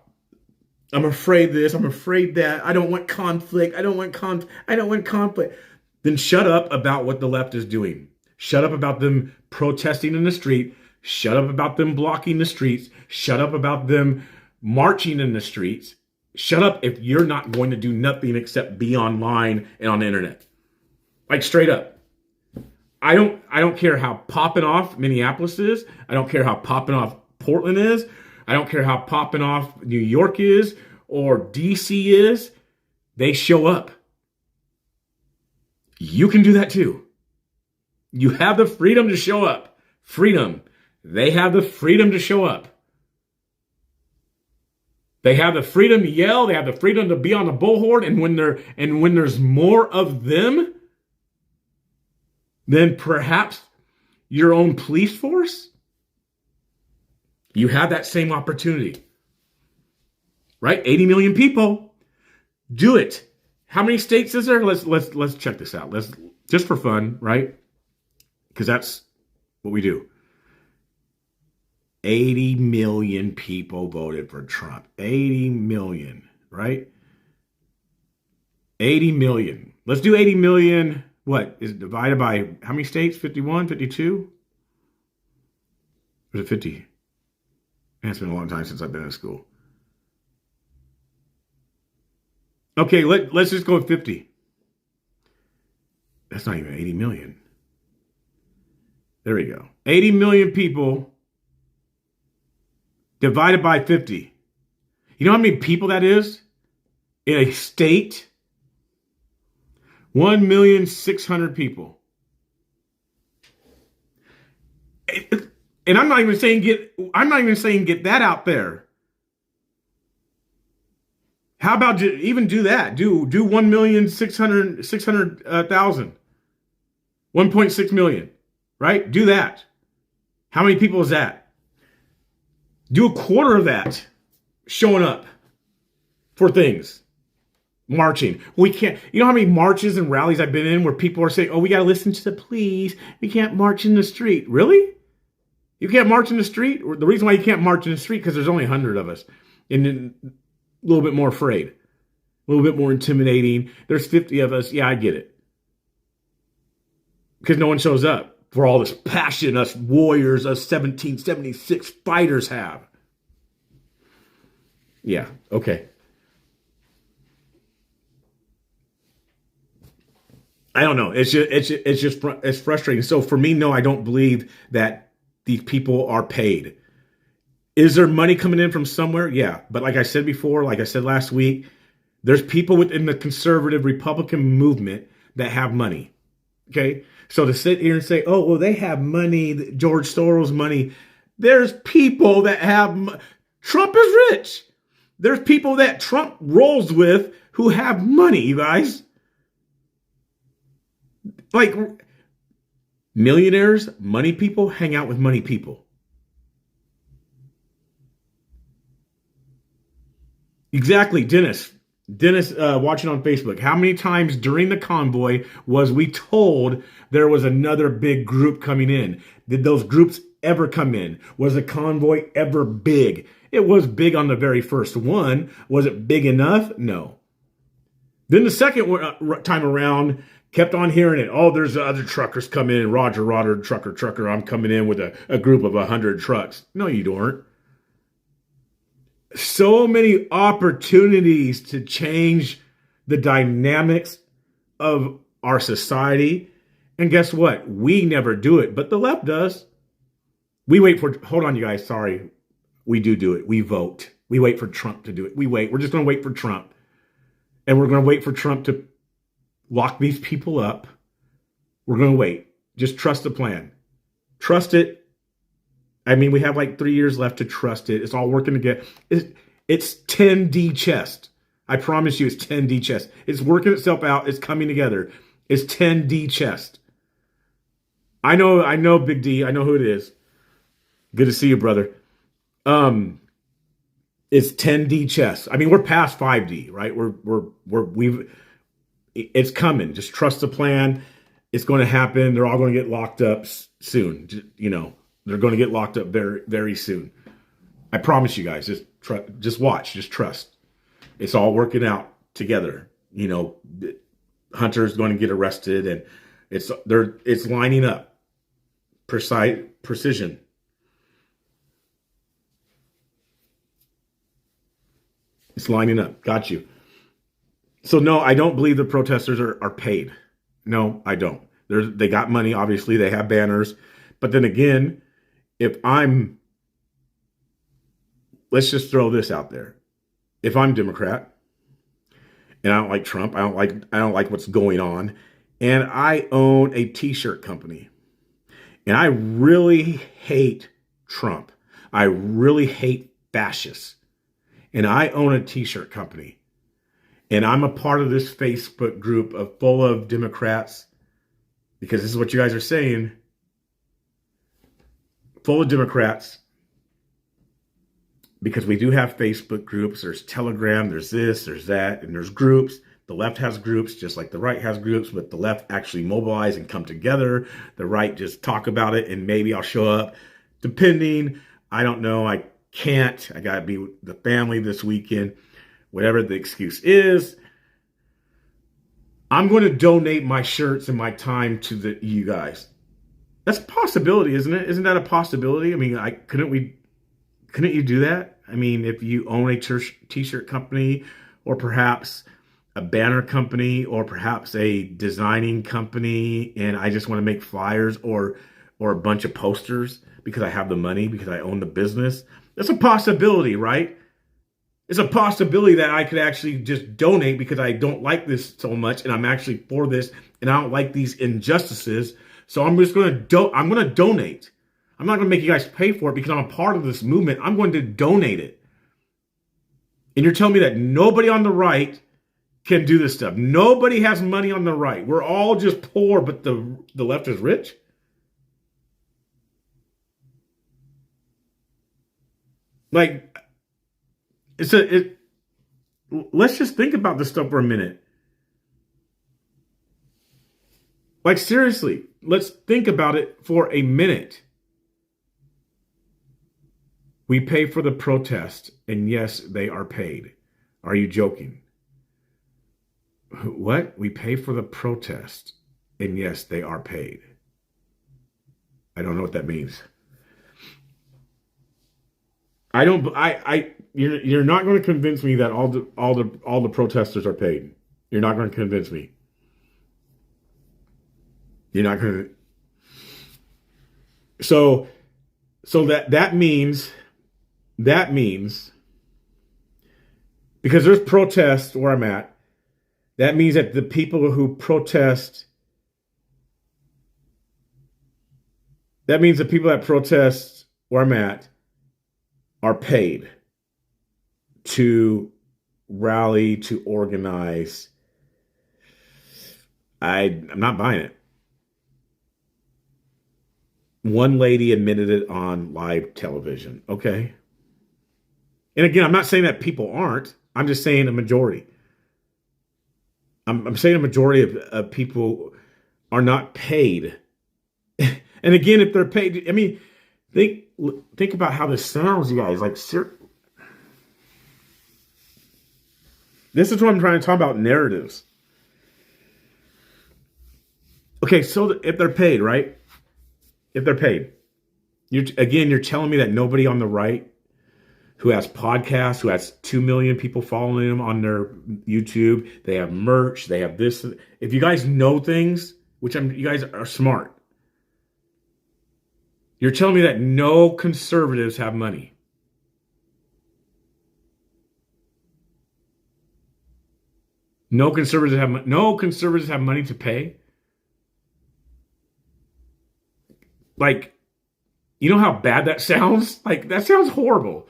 I'm afraid this, I'm afraid that. I don't want conflict. I don't want conflict. Then shut up about what the left is doing. Shut up about them protesting in the street. Shut up about them blocking the streets. Shut up about them marching in the streets. Shut up if you're not going to do nothing except be online and on the internet. Like straight up. I don't care how popping off Minneapolis is. I don't care how popping off Portland is. I don't care how popping off New York is or DC is. They show up. You can do that too. You have the freedom to show up. Freedom. They have the freedom to show up. They have the freedom to yell. They have the freedom to be on the bullhorn. And when there's more of them than perhaps your own police force, you have that same opportunity, right? 80 million people. Do it. How many states is there? Let's check this out. Let's just for fun, right? Because that's what we do. 80 million people voted for Trump. 80 million, right? 80 million. Let's do 80 million. What is it divided by how many states? 51, 52? Or is it 50? It's been a long time since I've been in school. Okay, let's just go with 50. That's not even 80 million. There we go. 80 million people divided by 50. You know how many people that is in a state? 1,600,000 people. And I'm not even saying get that out there. How about even do that? Do 1,600,000. 1.6 million, right? Do that. How many people is that? Do a quarter of that showing up for things. Marching. We can't, you know how many marches and rallies I've been in where people are saying, oh, we got to listen to the police. We can't march in the street. Really? You can't march in the street? The reason why you can't march in the street because there's only 100 of us. And then a little bit more afraid. A little bit more intimidating. There's 50 of us. Yeah, I get it. Because no one shows up for all this passion us warriors, us 1776 fighters have. Yeah, okay. I don't know. It's frustrating. So for me, no, I don't believe that these people are paid. Is there money coming in from somewhere? Yeah. But like I said before, like I said last week, there's people within the conservative Republican movement that have money. Okay. So to sit here and say, oh, well, they have money, George Soros money. There's people that have, Trump is rich. There's people that Trump rolls with who have money, you guys. Like millionaires, money people hang out with money people. Exactly, Dennis. Dennis watching on Facebook. How many times during the convoy was we told there was another big group coming in? Did those groups ever come in? Was the convoy ever big? It was big on the very first one. Was it big enough? No. Then the second time around, kept on hearing it. Oh, there's other truckers coming in. Roger, trucker. I'm coming in with a group of 100 trucks. No, you don't. So many opportunities to change the dynamics of our society. And guess what? We never do it, but the left does. We wait for, hold on, you guys. Sorry. We do it. We vote. We wait for Trump to do it. We wait. We're just going to wait for Trump. And we're going to wait for Trump to lock these people up. We're going to wait. Just trust the plan. Trust it. I mean, we have like 3 years left to trust it. It's all working together. It's 10D chess. I promise you it's 10D chess. It's working itself out. It's coming together. It's 10D chess. I know Big D. I know who it is. Good to see you, brother. It's 10D chess. I mean, we're past 5D, right? It's coming. Just trust the plan. It's going to happen. They're all going to get locked up soon. You know, they're going to get locked up very, very soon. I promise you guys. Just watch. Just trust. It's all working out together. You know, Hunter's going to get arrested, and it's lining up. Precision. It's lining up. Got you. So no, I don't believe the protesters are paid. No, I don't. They got money, obviously. They have banners. But then again, let's just throw this out there. If I'm Democrat and I don't like Trump, I don't like what's going on, and I own a t-shirt company, and I really hate Trump. I really hate fascists. And I own a t-shirt company. And I'm a part of this Facebook group full of Democrats, because this is what you guys are saying, full of Democrats, because we do have Facebook groups. There's Telegram, there's this, there's that, and there's groups. The left has groups just like the right has groups, but the left actually mobilize and come together. The right just talk about it, and maybe I'll show up, depending. I don't know. I can't. I got to be with the family this weekend. Whatever the excuse is, I'm going to donate my shirts and my time to you guys. That's a possibility, isn't it? Isn't that a possibility? I mean, couldn't you do that? I mean, if you own a t-shirt company, or perhaps a banner company, or perhaps a designing company, and I just want to make flyers or a bunch of posters, because I have the money, because I own the business. That's a possibility, right? It's a possibility that I could actually just donate because I don't like this so much and I'm actually for this and I don't like these injustices. So I'm just going to I'm going to donate. I'm not going to make you guys pay for it because I'm a part of this movement. I'm going to donate it. And you're telling me that nobody on the right can do this stuff. Nobody has money on the right. We're all just poor, but the left is rich. Like, let's just think about this stuff for a minute. Like, seriously, let's think about it for a minute. We pay for the protest, and yes, they are paid. Are you joking? What? We pay for the protest, and yes, they are paid. I don't know what that means. You're not going to convince me that all the protesters are paid. You're not going to convince me. You're not going to. So that means because there's protests where I'm at, that means that the people who protest, that means the people that protest where I'm at are paid to rally, to organize. I'm not buying it. One lady admitted it on live television. Okay. And again, I'm not saying that people aren't. I'm just saying a majority. I'm saying a majority of people are not paid. And again, if they're paid, I mean, think about how this sounds, you guys. Like, this is what I'm trying to talk about, narratives. Okay, so if they're paid, right? If they're paid, you're telling me that nobody on the right who has podcasts, who has 2 million people following them on their YouTube, they have merch, they have this. If you guys know things, you guys are smart. You're telling me that no conservatives have money. No conservatives have money to pay. Like, you know how bad that sounds? Like, that sounds horrible.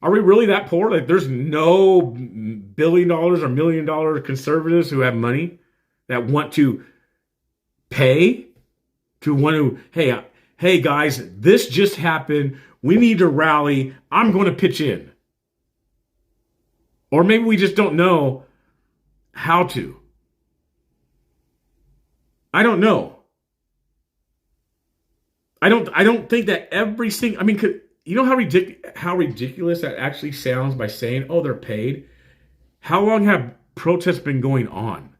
Are we really that poor? Like, there's no $1 billion or $1 million conservatives who have money that want to pay, hey guys, this just happened. We need to rally. I'm going to pitch in. Or maybe we just don't know how to. I don't know. I don't think that every single, I mean, you know how ridiculous that actually sounds by saying, oh, they're paid? How long have protests been going on?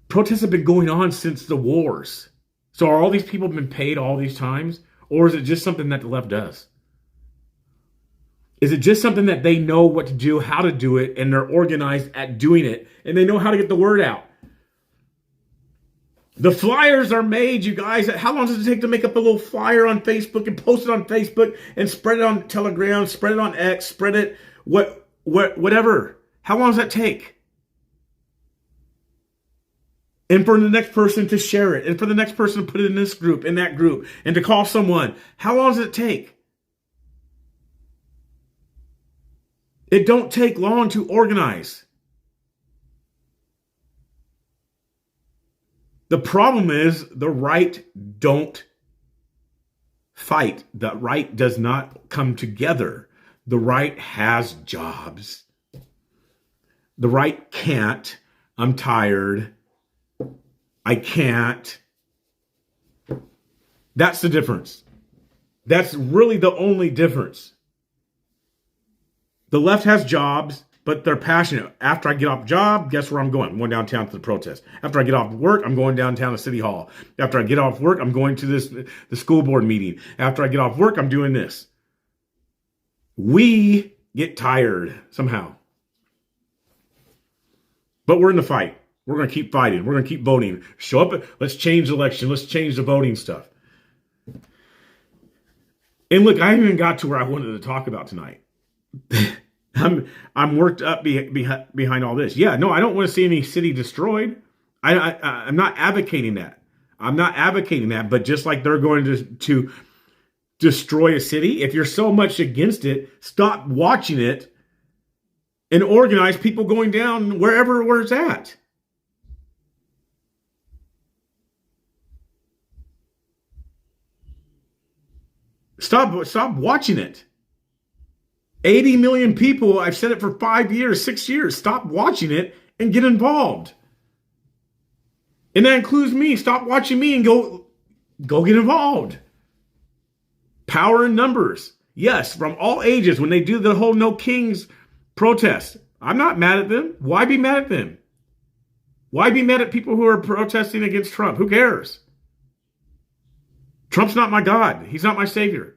Protests have been going on since the wars. So are all these people been paid all these times? Or is it just something that the left does? Is it just something that they know what to do, how to do it, and they're organized at doing it, and they know how to get the word out? The flyers are made, you guys. How long does it take to make up a little flyer on Facebook and post it on Facebook and spread it on Telegram, spread it on X, spread it, whatever? How long does that take? And for the next person to share it, and for the next person to put it in this group, in that group, and to call someone. How long does it take? It don't take long to organize. The problem is the right don't fight. The right does not come together. The right has jobs. The right can't. I'm tired. I can't. That's the difference. That's really the only difference. The left has jobs, but they're passionate. After I get off job, guess where I'm going? I'm going downtown to the protest. After I get off work, I'm going downtown to City Hall. After I get off work, I'm going to the school board meeting. After I get off work, I'm doing this. We get tired somehow. But we're in the fight. We're going to keep fighting. We're going to keep voting. Show up. Let's change the election. Let's change the voting stuff. And look, I haven't even got to where I wanted to talk about tonight. I'm worked up behind all this. Yeah, no, I don't want to see any city destroyed. I'm not advocating that. I'm not advocating that. But just like they're going to destroy a city, if you're so much against it, stop watching it and organize people going down where it's at. Stop watching it. 80 million people, I've said it for 5 years, 6 years. Stop watching it and get involved. And that includes me. Stop watching me and go get involved. Power in numbers. Yes, from all ages, when they do the whole No Kings protest, I'm not mad at them. Why be mad at them? Why be mad at people who are protesting against Trump? Who cares? Trump's not my God. He's not my savior.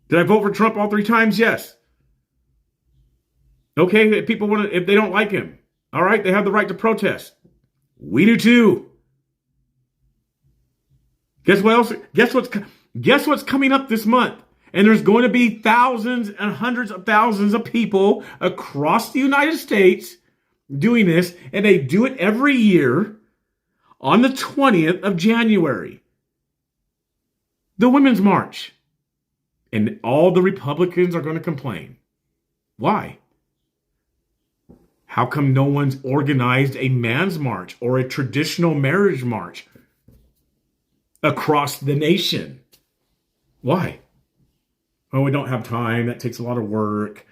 Did I vote for Trump all 3 times? Yes. Okay, if people want to, if they don't like him, all right, they have the right to protest. We do too. Guess what else? Guess what's coming up this month? And there's going to be thousands and hundreds of thousands of people across the United States doing this, and they do it every year on the 20th of January. The Women's March. And all the Republicans are going to complain. Why? How come no one's organized a man's march or a traditional marriage march across the nation? Why? Oh, we don't have time. That takes a lot of work.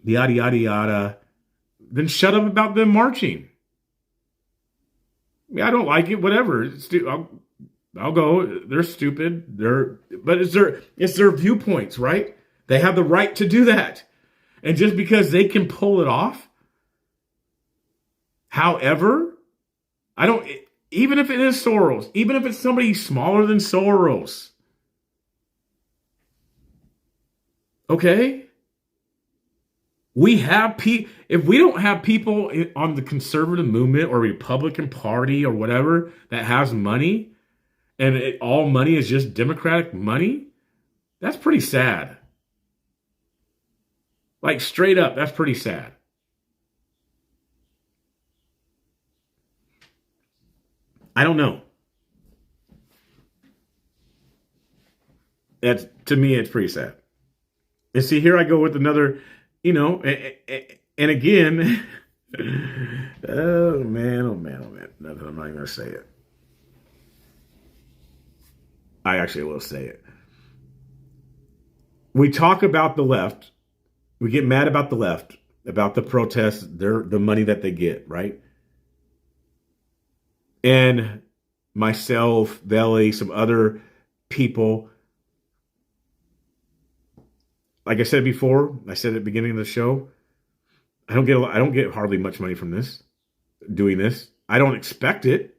Yada, yada, yada. Then shut up about them marching. I mean, I don't like it. Whatever. I'll go. They're stupid. But it's their viewpoints, right? They have the right to do that. And just because they can pull it off, however, even if it is Soros, even if it's somebody smaller than Soros, okay? If we don't have people on the conservative movement or Republican Party or whatever that has money, and all money is just Democratic money, that's pretty sad. Like straight up, that's pretty sad. I don't know. To me, it's pretty sad. And see, here I go with another, and again, oh man. Nothing, I'm not even going to say it. I actually will say it. We talk about the left. We get mad about the left, about the protests, the money that they get, right? And myself, Zelle, some other people, like I said before, I said at the beginning of the show, I don't get hardly much money from doing this. I don't expect it.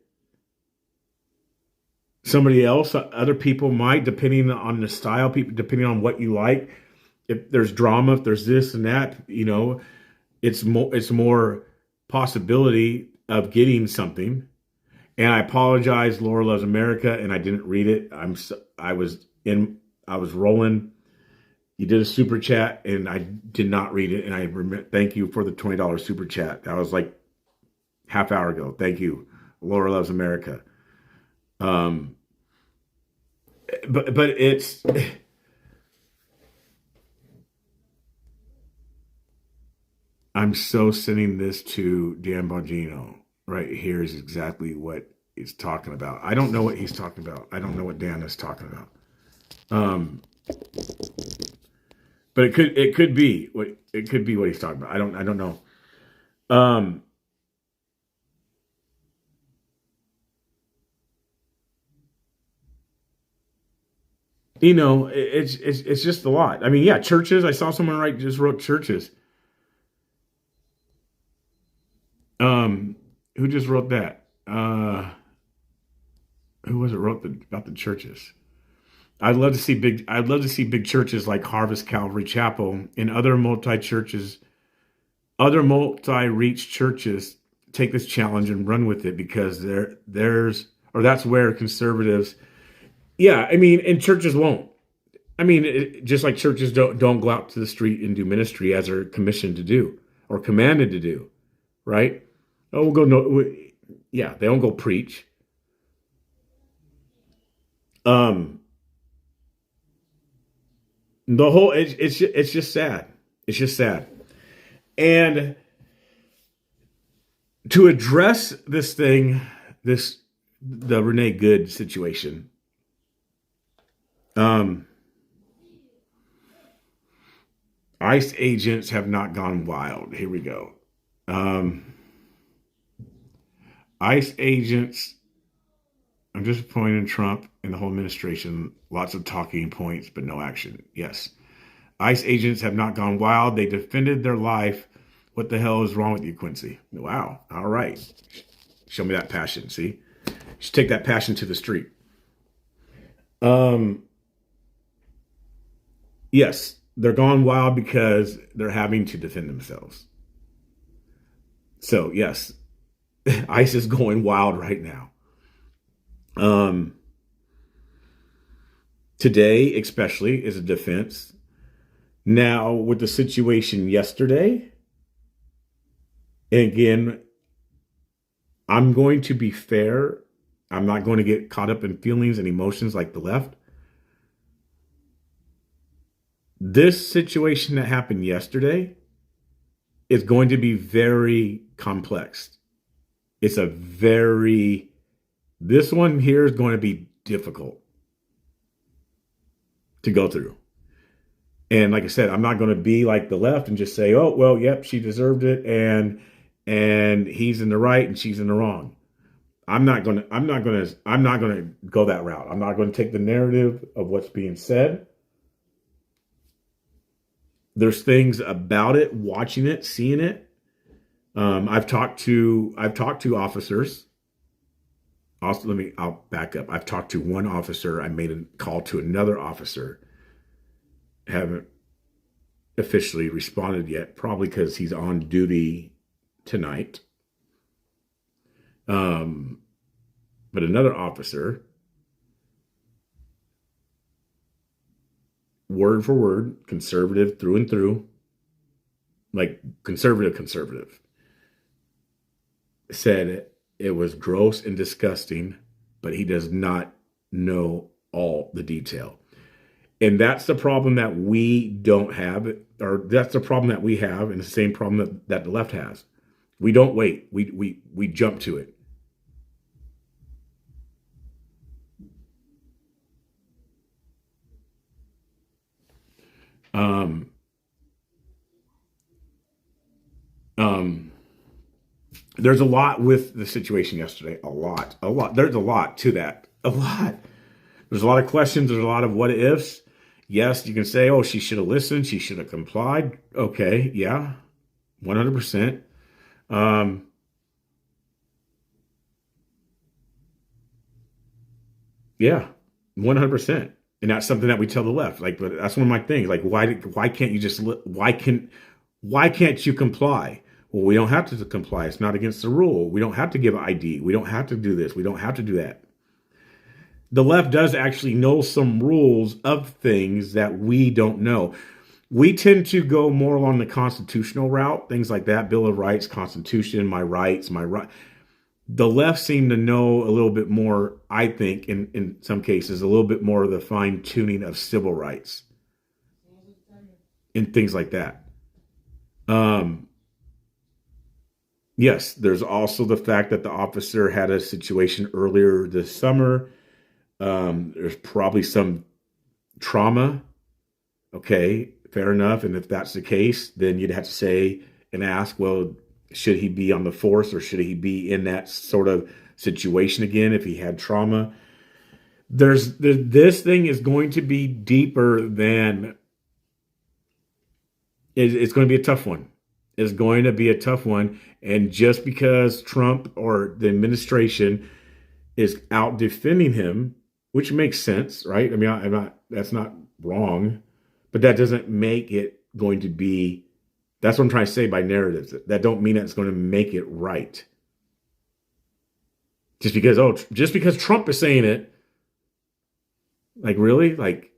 Somebody else, other people might, depending on the style, depending on what you like. If there's drama, if there's this and that, it's more possibility of getting something. And I apologize, Laura Loves America, and I didn't read it. I was rolling. You did a super chat, and I did not read it. And thank you for the $20 super chat. That was like half hour ago. Thank you, Laura Loves America. But it's. I'm so sending this to Dan Bongino. Right here is exactly what he's talking about. I don't know what he's talking about. I don't know what Dan is talking about. But it could be what he's talking about. I don't know. It's just a lot. I mean, yeah, churches. I saw someone just wrote churches. Who just wrote that? Who was it wrote about the churches? I'd love to see big churches like Harvest Calvary Chapel and other multi-reach churches take this challenge and run with it, because that's where conservatives, yeah, I mean, and churches won't. I mean, just like churches don't go out to the street and do ministry as they're commissioned to do or commanded to do, right? Oh, we'll go. No, yeah, they don't go preach. Um, the whole it's just sad. It's just sad. And to address this thing, the Renee Good situation. ICE agents have not gone wild. Here we go. ICE agents, I'm disappointed in Trump and the whole administration. Lots of talking points, but no action. Yes. ICE agents have not gone wild. They defended their life. What the hell is wrong with you, Quincy? Wow. All right. Show me that passion. See? You should take that passion to the street. Yes, they're gone wild because they're having to defend themselves. So, yes, ICE is going wild right now. Today, especially, is a defense. Now, with the situation yesterday, again, I'm going to be fair. I'm not going to get caught up in feelings and emotions like the left. This situation that happened yesterday is going to be very complex. This one here is going to be difficult to go through. And like I said, I'm not going to be like the left and just say, oh, well, yep, she deserved it. And he's in the right and she's in the wrong. I'm not going to go that route. I'm not going to take the narrative of what's being said. There's things about it, watching it, seeing it. I've talked to officers. Also, I'll back up. I've talked to one officer. I made a call to another officer. Haven't officially responded yet, probably because he's on duty tonight. But another officer, word for word, conservative through and through, like conservative, said it was gross and disgusting, but he does not know all the detail. And that's the problem that we don't have, or that's the problem that we have, and the same problem that the left has. We don't wait. We jump to it. There's a lot with the situation yesterday. A lot. There's a lot to that. A lot. There's a lot of questions. There's a lot of what ifs. Yes, you can say, oh, she should have listened. She should have complied. Okay. Yeah. 100%. Yeah. 100%. And that's something that we tell the left. Like, but that's one of my things. Like, why can't you just, why can't you comply? Well, we don't have to comply. It's not against the rule. We don't have to give ID. We don't have to do this. We don't have to do that. The left does actually know some rules of things that we don't know. We tend to go more along the constitutional route, things like that, Bill of Rights, Constitution, my rights, my right. The left seem to know a little bit more, I think, in some cases, a little bit more of the fine tuning of civil rights and things like that. Yes, there's also the fact that the officer had a situation earlier this summer. There's probably some trauma. Okay, fair enough. And if that's the case, then you'd have to say and ask, well, should he be on the force or should he be in that sort of situation again if he had trauma? This thing is going to be deeper than, it's going to be a tough one. It's going to be a tough one. And just because Trump or the administration is out defending him, which makes sense, right? I mean, that's not wrong, but that doesn't make it going to be, that's what I'm trying to say by narratives. That don't mean that it's going to make it right. Just because Trump is saying it, like really? Like,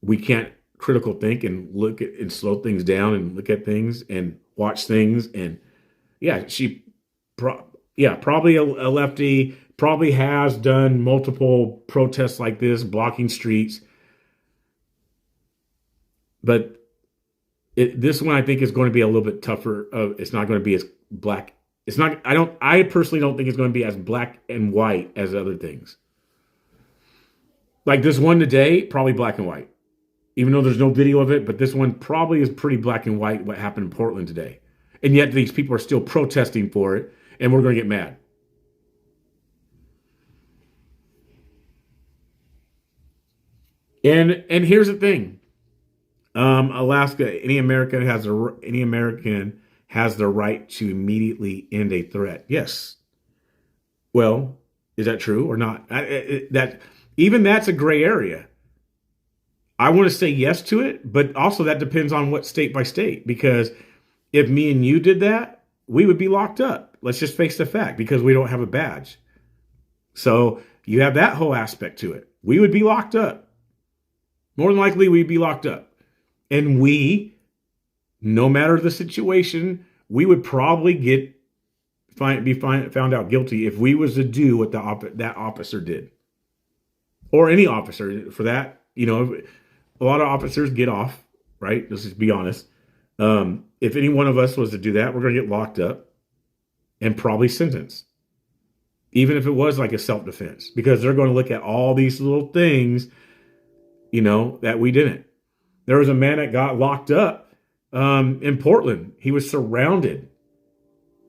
we can't critical think and look at and slow things down and look at things and watch things. And yeah, probably a lefty, probably has done multiple protests like this, blocking streets. But this one I think is going to be a little bit tougher. It's not going to be as black. It's not. I personally don't think it's going to be as black and white as other things. Like this one today, probably black and white. Even though there's no video of it, but this one probably is pretty black and white, what happened in Portland today. And yet these people are still protesting for it, and we're going to get mad. And here's the thing. Alaska, any American has the right to immediately end a threat. Yes. Well, is that true or not? That's a gray area. I want to say yes to it, but also that depends on what state by state. Because if me and you did that, we would be locked up. Let's just face the fact, because we don't have a badge. So you have that whole aspect to it. We would be locked up. More than likely, we'd be locked up. And no matter the situation, we would probably be found out guilty if we was to do what that officer did. Or any officer for that. A lot of officers get off, right? Let's just be honest. If any one of us was to do that, we're going to get locked up and probably sentenced. Even if it was like a self-defense, because they're going to look at all these little things, that we didn't. There was a man that got locked up in Portland. He was surrounded,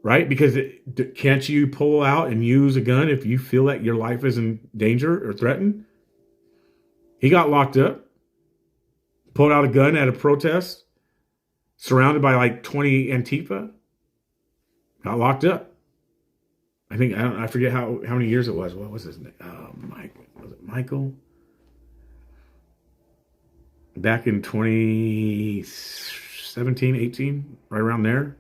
right? Because can't you pull out and use a gun if you feel that your life is in danger or threatened? He got locked up. Pulled out a gun at a protest, surrounded by like 20 Antifa, got locked up. I forget how many years it was. What was his name? Was it Michael? Back in 2017, 18, right around there.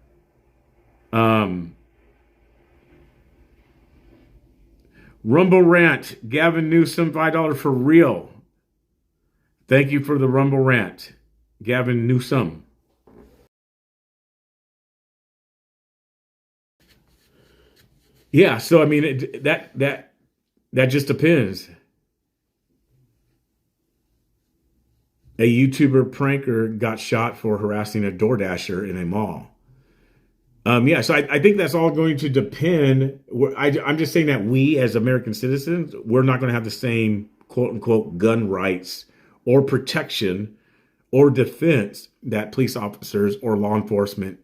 Rumble Rant, Gavin Newsom, $5 for real. Thank you for the Rumble Rant, Gavin Newsom. Yeah, so I mean that just depends. A YouTuber pranker got shot for harassing a DoorDasher in a mall. So I think that's all going to depend. I'm just saying that we as American citizens, we're not going to have the same quote unquote gun rights or protection or defense that police officers or law enforcement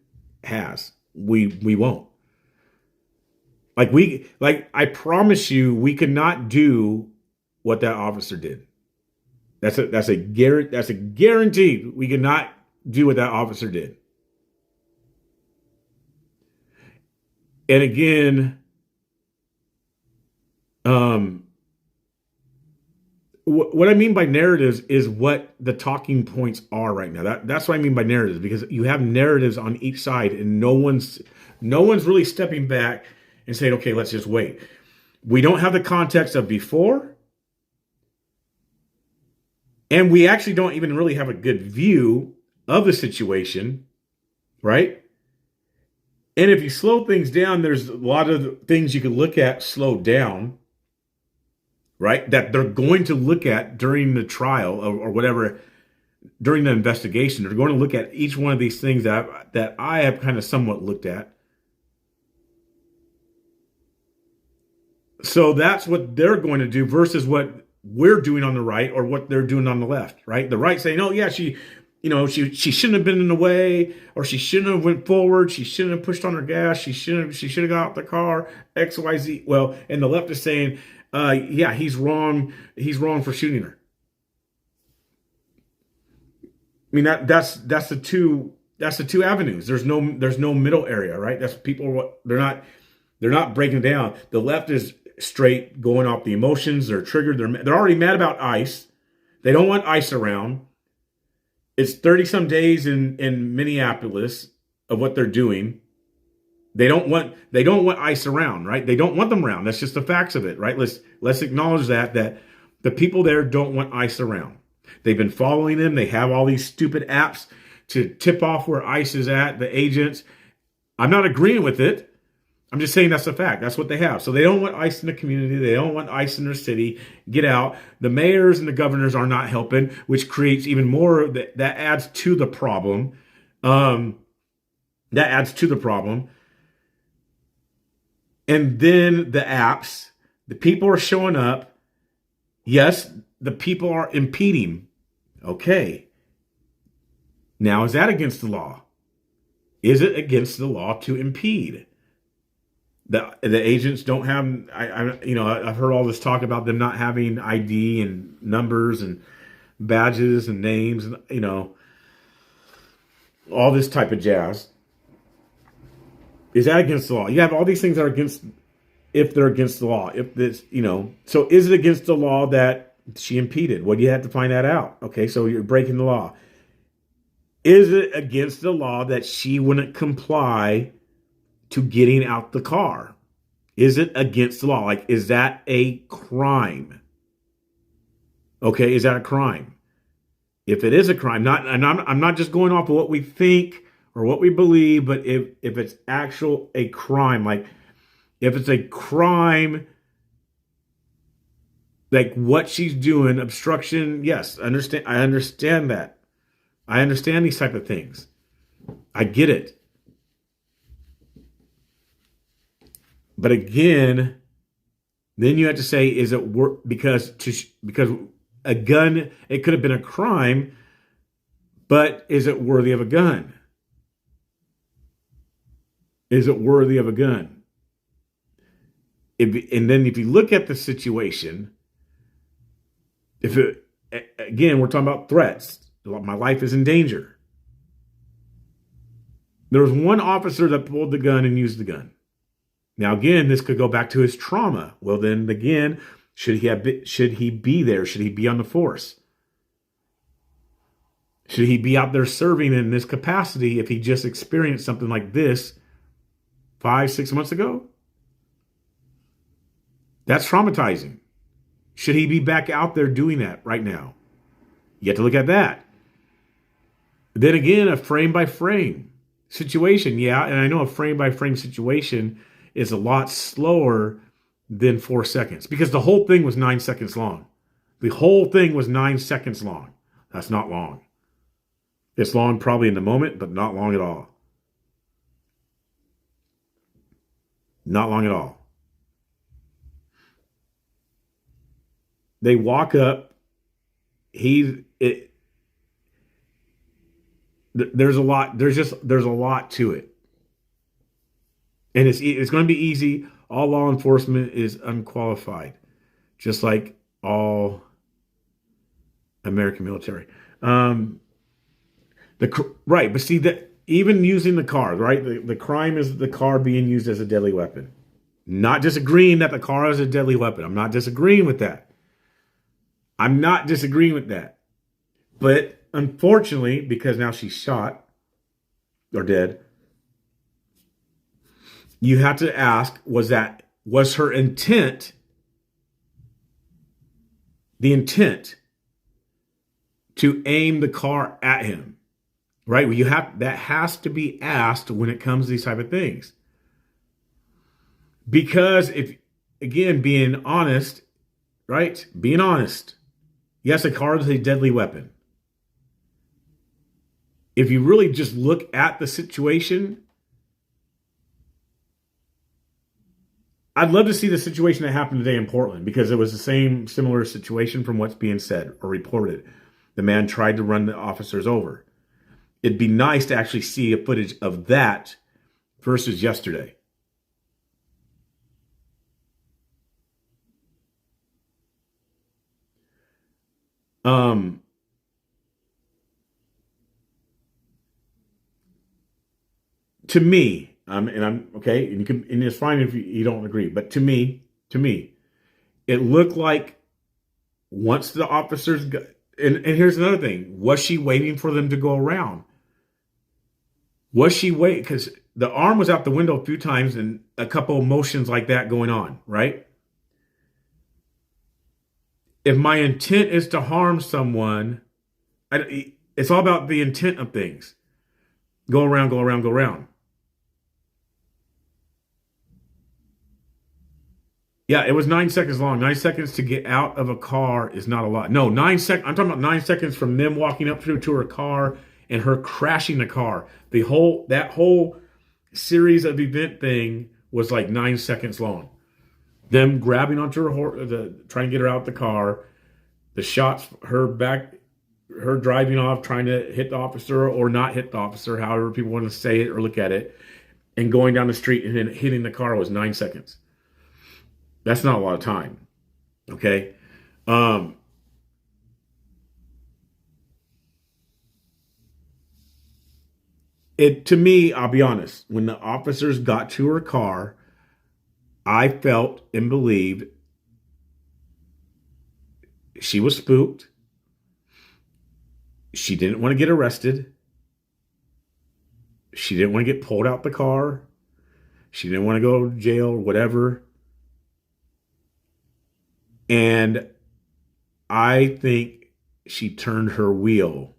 has. We won't. I promise you, we could not do what that officer did. That's a guarantee. We could not do what that officer did. And again, what I mean by narratives is what the talking points are right now. That's what I mean by narratives, because you have narratives on each side, and no one's really stepping back and saying, okay, let's just wait. We don't have the context of before, and we actually don't even really have a good view of the situation, right? And if you slow things down, there's a lot of things you can look at slowed down, right? That they're going to look at during the trial or whatever, during the investigation. They're going to look at each one of these things that I have kind of somewhat looked at. So that's what they're going to do versus what we're doing on the right or what they're doing on the left, right? The right saying, oh yeah, she shouldn't have been in the way, or she shouldn't have went forward. She shouldn't have pushed on her gas. She should have got out the car, X, Y, Z. Well, and the left is saying, yeah, he's wrong. He's wrong for shooting her. I mean, that's the two avenues. There's no middle area, right? That's people, they're not breaking down. The left is straight going off the emotions. They're triggered. They're already mad about ICE. They don't want ICE around. It's 30 some days in Minneapolis of what they're doing. They don't want ICE around, right? They don't want them around. That's just the facts of it, right? Let's acknowledge that the people there don't want ICE around. They've been following them. They have all these stupid apps to tip off where ICE is at, the agents. I'm not agreeing with it. I'm just saying that's a fact. That's what they have. So they don't want ICE in the community. They don't want ICE in their city. Get out. The mayors and the governors are not helping, which creates even more. That adds to the problem. That adds to the problem. And then the apps, the people are showing up. Yes, the people are impeding. Okay. Now, is that against the law? Is it against the law to impede? The agents don't have, I've heard all this talk about them not having ID and numbers and badges and names and, all this type of jazz. Is that against the law? You have all these things that are against, if they're against the law. If this, so is it against the law that she impeded? Well, you have to find that out. Okay, so you're breaking the law. Is it against the law that she wouldn't comply to getting out the car? Is it against the law? Like, is that a crime? Okay, is that a crime? If it is a crime, I'm not just going off of what we think or what we believe, but if it's a crime, like if it's a crime, like what she's doing, obstruction, yes, I understand that. I understand these type of things. I get it. But again, then you have to say, is it because a gun, it could have been a crime, but is it worthy of a gun? Is it worthy of a gun? And then if you look at the situation, again, we're talking about threats. My life is in danger. There was one officer that pulled the gun and used the gun. Now, again, this could go back to his trauma. Well, then again, should he be there? Should he be on the force? Should he be out there serving in this capacity if he just experienced something like this 5-6 months ago? That's traumatizing. Should he be back out there doing that right now? You have to look at that. Then again, a frame-by-frame situation. Yeah, and I know a frame-by-frame situation is a lot slower than 4 seconds because the whole thing was 9 seconds long. The whole thing was 9 seconds long. That's not long. It's long probably in the moment, but not long at all. Not long at all. They walk up. There's a lot. There's a lot to it, and it's going to be easy. All law enforcement is unqualified, just like all American military. Right, but see that even using the car, right? The crime is the car being used as a deadly weapon. Not disagreeing that the car is a deadly weapon. I'm not disagreeing with that. But unfortunately, because now she's shot or dead, you have to ask, was her intent, the intent to aim the car at him? Right? Well, that has to be asked when it comes to these type of things. Because being honest, right? Being honest. Yes, a car is a deadly weapon. If you really just look at the situation, I'd love to see the situation that happened today in Portland because it was the similar situation from what's being said or reported. The man tried to run the officers over. It'd be nice to actually see a footage of that versus yesterday. To me, and I'm okay, and it's fine if you don't agree, but to me, it looked like once the officers got, and here's another thing: was she waiting for them to go around? Was she waiting? Because the arm was out the window a few times, and a couple of motions like that going on, right? If my intent is to harm someone, it's all about the intent of things. Go around, go around, go around. Yeah, it was 9 seconds long. 9 seconds to get out of a car is not a lot. No, 9 seconds. I'm talking about 9 seconds from them walking up to her car and her crashing the car. That whole series of event thing was like 9 seconds long. Them grabbing onto her horse, trying to get her out the car. The shots, her driving off, trying to hit the officer or not hit the officer, however people want to say it or look at it, and going down the street and then hitting the car was 9 seconds. That's not a lot of time. Okay. To me, I'll be honest, when the officers got to her car, I felt and believed she was spooked. She didn't want to get arrested. She didn't want to get pulled out the car. She didn't want to go to jail or whatever. And I think she turned her wheel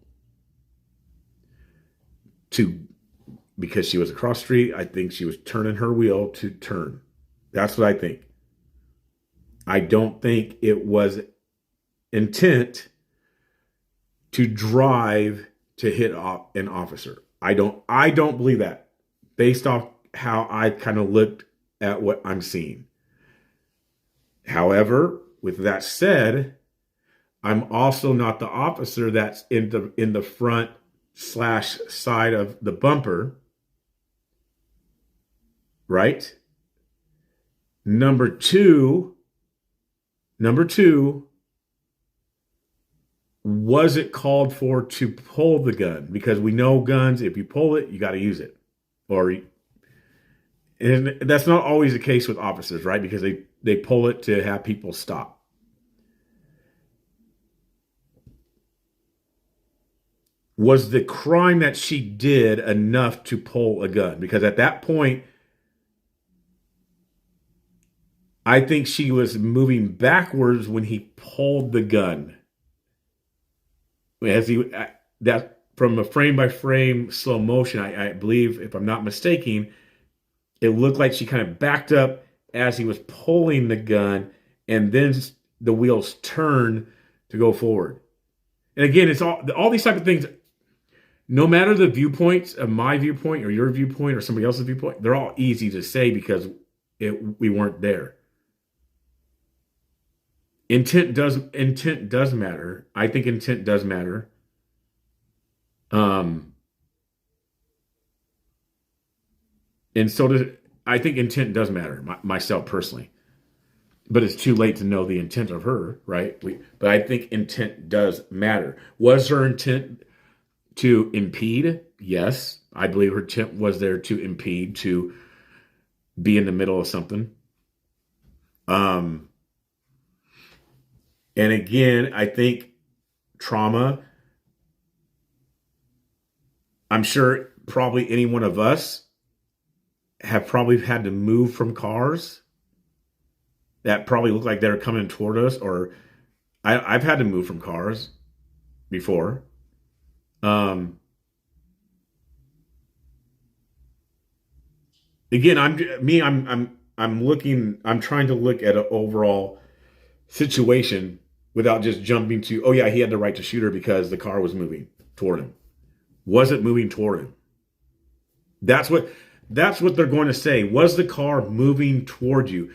because she was across the street. I think she was turning her wheel to turn. That's what I think. I don't think it was intent to drive to hit an officer. I don't believe that, based off how I kind of looked at what I'm seeing. However, with that said, I'm also not the officer that's in the front / side of the bumper, right? Number two, was it called for to pull the gun? Because we know guns, if you pull it, you got to use it. And that's not always the case with officers, right? Because they pull it to have people stop. Was the crime that she did enough to pull a gun? Because at that point, I think she was moving backwards when he pulled the gun. That from a frame by frame slow motion, I believe, if I'm not mistaken, it looked like she kind of backed up as he was pulling the gun, and then the wheels turned to go forward. And again, it's all these type of things. No matter the viewpoints of my viewpoint or your viewpoint or somebody else's viewpoint, they're all easy to say because we weren't there. Intent does matter. I think intent does matter. And so I think intent does matter, myself personally. But it's too late to know the intent of her, right? But I think intent does matter. Was her intent to impede? Yes. I believe her intent was there to impede, to be in the middle of something. And again, I think trauma, I'm sure probably any one of us have probably had to move from cars that probably look like they're coming toward us, or I've had to move from cars before. Again, I'm trying to look at an overall situation without just jumping to, oh yeah, he had the right to shoot her because the car was moving toward him. Was it moving toward him? That's what they're going to say. Was the car moving toward you?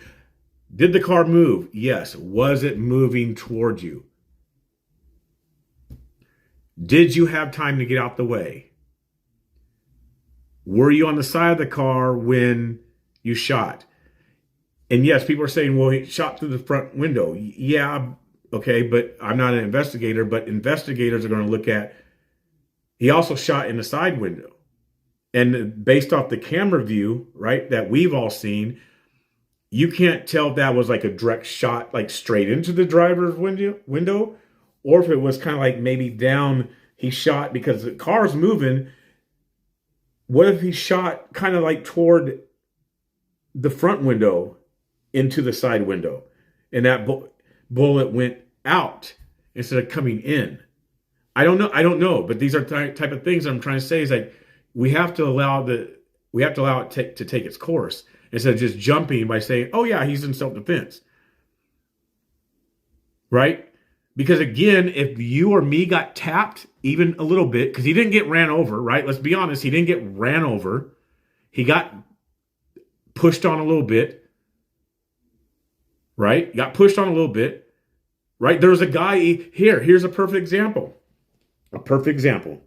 Did the car move? Yes. Was it moving toward you? Did you have time to get out the way? Were you on the side of the car when you shot? And yes, people are saying, well, he shot through the front window. Yeah, okay, but I'm not an investigator, but investigators are going to look at, he also shot in the side window. And based off the camera view, right, that we've all seen, you can't tell if that was like a direct shot, like straight into the driver's window, or if it was kind of like maybe down, he shot because the car's moving. What if he shot kind of like toward the front window into the side window, and that bullet went out instead of coming in. I don't know, but these are type of things I'm trying to say is like we have to allow it to take its course instead of just jumping by saying, "Oh yeah, he's in self-defense." Right? Because again, if you or me got tapped even a little bit, because he didn't get ran over, right? Let's be honest, he didn't get ran over. He got pushed on a little bit, right? Got pushed on a little bit, right? There was a guy here. Here's a perfect example. A perfect example.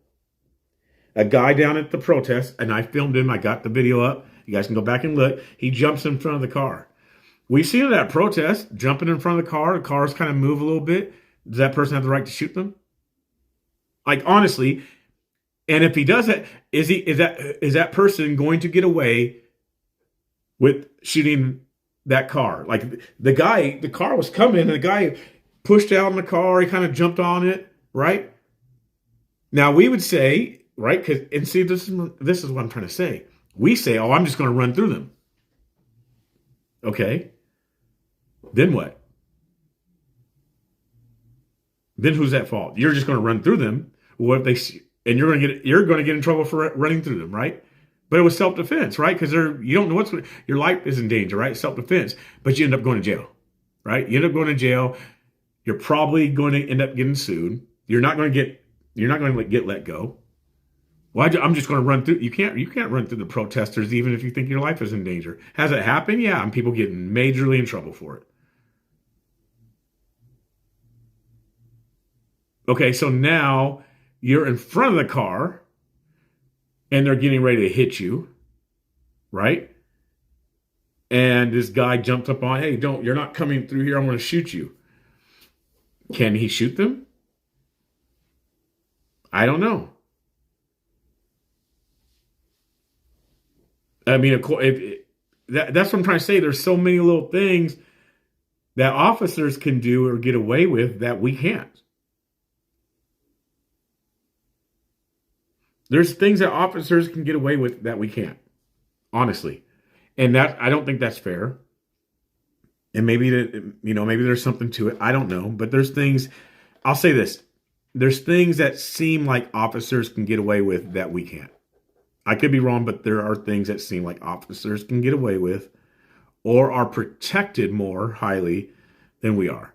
A guy down at the protest, and I filmed him. I got the video up. You guys can go back and look. He jumps in front of the car. We've seen that protest, jumping in front of the car. The cars kind of move a little bit. Does that person have the right to shoot them? Like, honestly, and if he does that, is that person going to get away with shooting that car? Like the car was coming, and the guy pushed out in the car. He kind of jumped on it, right? Now we would say, right? And see, this is what I'm trying to say. We say, "Oh, I'm just going to run through them." Okay. Then what? Then who's at fault? You're just going to run through them. What if they? And you're going to get in trouble for running through them, right? But it was self-defense, right? Because you don't know your life is in danger, right? Self-defense, but you end up going to jail, right? You end up going to jail. You're probably going to end up getting sued. You're not going to get let go. Well, I'm just going to run through. You can't run through the protesters even if you think your life is in danger. Has it happened? Yeah, and people getting majorly in trouble for it. Okay, so now you're in front of the car and they're getting ready to hit you, right? And this guy jumped up on, "Hey, you're not coming through here. I'm going to shoot you." Can he shoot them? I don't know. I mean, that's what I'm trying to say. There's so many little things that officers can do or get away with that we can't. There's things that officers can get away with that we can't, honestly. And that I don't think that's fair. And maybe there's something to it. I don't know. But there's things, I'll say this. There's things that seem like officers can get away with that we can't. I could be wrong, but there are things that seem like officers can get away with or are protected more highly than we are.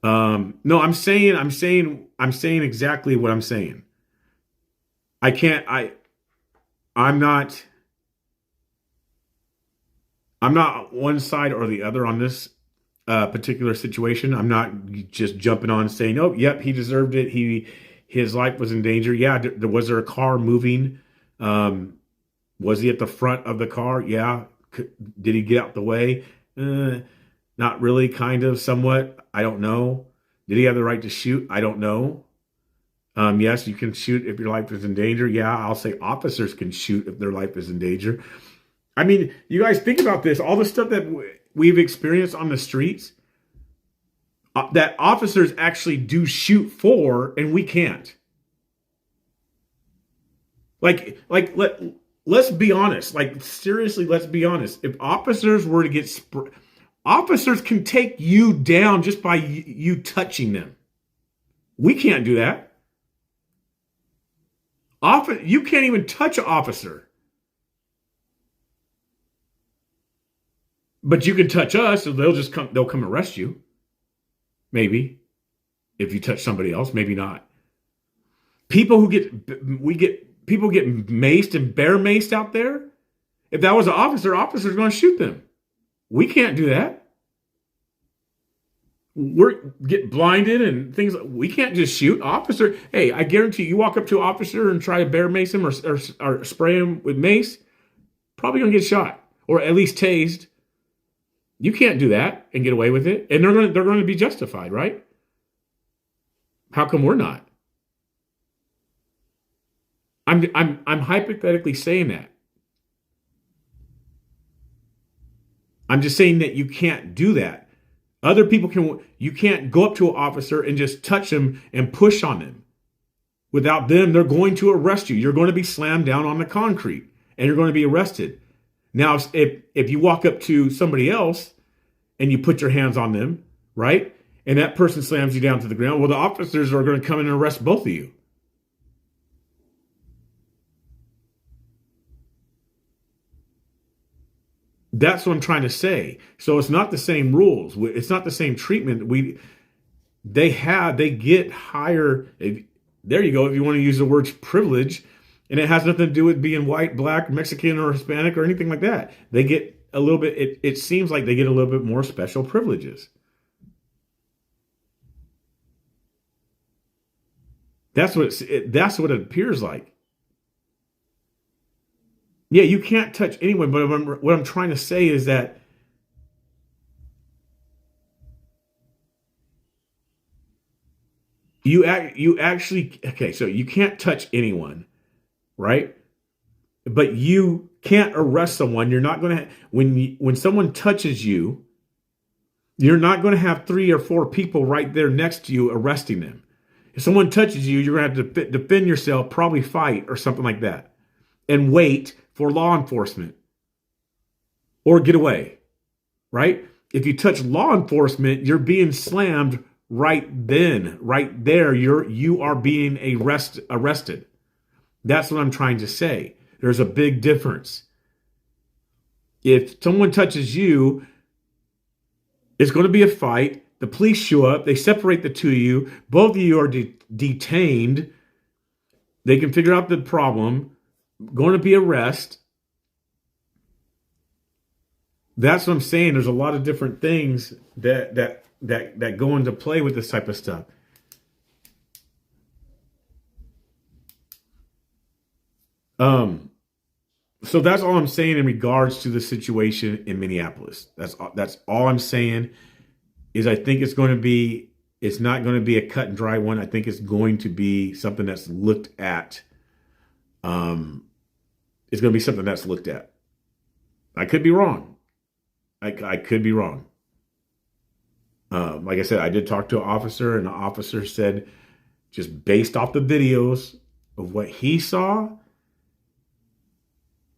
No, I'm saying exactly what I'm saying. I'm not one side or the other on this particular situation. I'm not just jumping on and saying, "Oh, yep, he deserved it. His life was in danger." Yeah, was there a car moving? Was he at the front of the car? Yeah. Did he get out the way? Not really, kind of, somewhat. I don't know. Did he have the right to shoot? I don't know. Yes, you can shoot if your life is in danger. Yeah, I'll say officers can shoot if their life is in danger. I mean, you guys think about this. All the stuff that we've experienced on the streets, that officers actually do shoot for, and we can't. Let's be honest. Like, seriously, let's be honest. If officers were to get officers can take you down just by you touching them. We can't do that. You can't even touch an officer. But you can touch us, so they'll come arrest you. Maybe. If you touch somebody else, maybe not. People get maced and bear maced out there. If that was an officer's going to shoot them. We can't do that. We get blinded and things. We can't just shoot officer. Hey, I guarantee you walk up to an officer and try to bear mace him or spray him with mace, probably going to get shot or at least tased. You can't do that and get away with it. And they're going to be justified, right? How come we're not? I'm hypothetically saying that. I'm just saying that you can't do that. Other people can. You can't go up to an officer and just touch them and push on them. Without them, they're going to arrest you. You're going to be slammed down on the concrete and you're going to be arrested. Now, if you walk up to somebody else and you put your hands on them, right? And that person slams you down to the ground. Well, the officers are going to come in and arrest both of you. That's what I'm trying to say. So it's not the same rules. It's not the same treatment. They get higher. There you go. If you want to use the words privilege, and it has nothing to do with being white, black, Mexican, or Hispanic or anything like that. They get a little bit. It seems like they get a little bit more special privileges. That's what it appears like. Yeah, you can't touch anyone, but what I'm trying to say is that you actually, okay, so you can't touch anyone, right? But you can't arrest someone. You're not going to when someone touches you, you're not going to have 3 or 4 people right there next to you arresting them. If someone touches you, you're going to have to defend yourself, probably fight or something like that, and wait for law enforcement or get away, right? If you touch law enforcement, you're being slammed right then, right there. You are being arrested. That's what I'm trying to say. There's a big difference. If someone touches you, it's going to be a fight. The police show up. They separate the two of you. Both of you are detained. They can figure out the problem. Going to be arrest. That's what I'm saying. There's a lot of different things that go into play with this type of stuff. So that's all I'm saying in regards to the situation in Minneapolis. That's all I'm saying is I think it's not going to be a cut and dry one. I think it's going to be something that's looked at. It's going to be something that's looked at. I could be wrong. I could be wrong. Like I said, I did talk to an officer, and the officer said, just based off the videos of what he saw,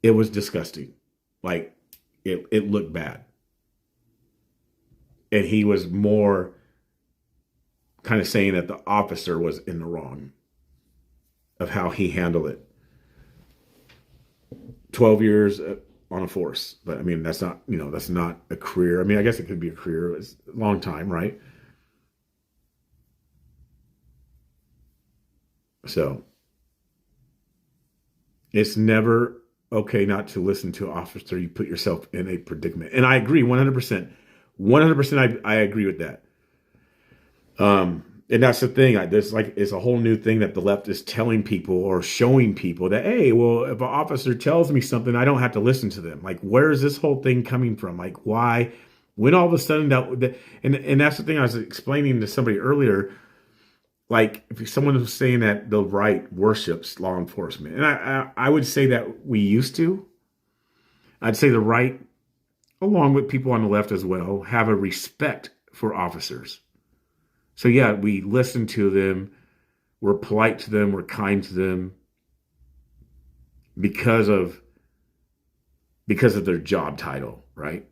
it was disgusting. Like, it looked bad. And he was more kind of saying that the officer was in the wrong of how he handled it. 12 years on a force. But I mean, that's not a career. I mean, I guess it could be a career. It's a long time, right? So it's never okay not to listen to an officer. You put yourself in a predicament. And I agree 100%. 100% I agree with that. And that's the thing. It's a whole new thing that the left is telling people or showing people that, hey, well, if an officer tells me something, I don't have to listen to them. Like, where is this whole thing coming from? Like, why? When all of a sudden and that's the thing I was explaining to somebody earlier. Like, if someone was saying that the right worships law enforcement, and I would say that we used to. I'd say the right, along with people on the left as well, have a respect for officers. So yeah, we listen to them, we're polite to them, we're kind to them because of their job title, right?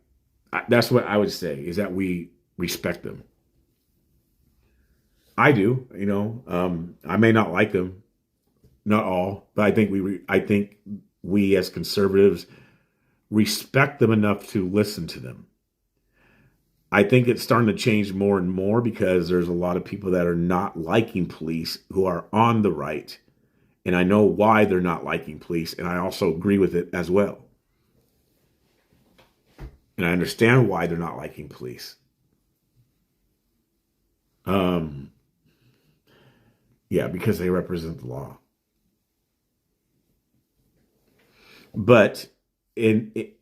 That's what I would say, is that we respect them. I do, I may not like them, not all, but I think we as conservatives respect them enough to listen to them. I think it's starting to change more and more because there's a lot of people that are not liking police who are on the right. And I know why they're not liking police. And I also agree with it as well. And I understand why they're not liking police. Yeah, because they represent the law. But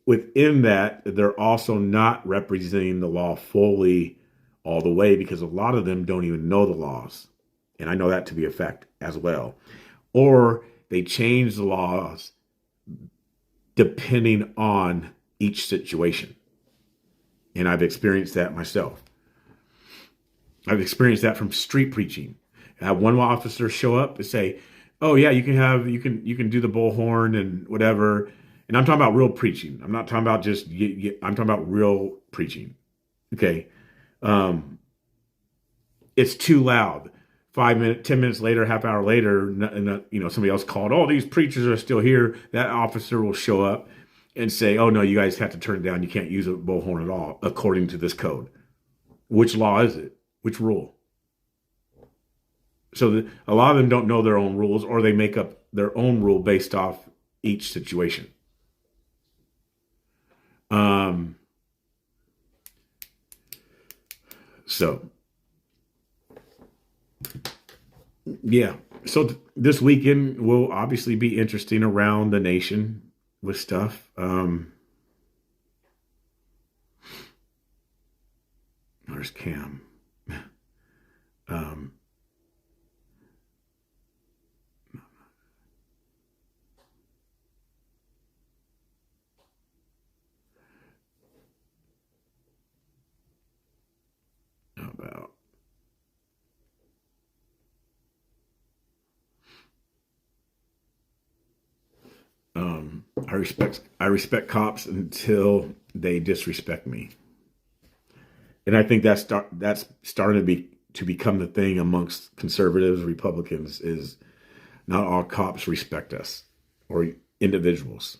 within that, they're also not representing the law fully all the way, because a lot of them don't even know the laws. And I know that to be a fact as well. Or they change the laws depending on each situation. And I've experienced that myself. I've experienced that from street preaching. I have one officer show up and say, oh yeah, you can do the bullhorn and whatever. And I'm talking about real preaching. I'm not talking about I'm talking about real preaching. Okay. Um, it's too loud. 5 minutes, 10 minutes later, half hour later, somebody else called. Oh, these preachers are still here. That officer will show up and say, "Oh no, you guys have to turn it down. You can't use a bullhorn at all, according to this code." Which law is it? Which rule? So a lot of them don't know their own rules, or they make up their own rule based off each situation. Um, so yeah. So this weekend will obviously be interesting around the nation with stuff. Where's Cam? Um, how about I respect cops until they disrespect me, and I think that's starting to become the thing amongst conservatives, Republicans. Is not all cops respect us or individuals.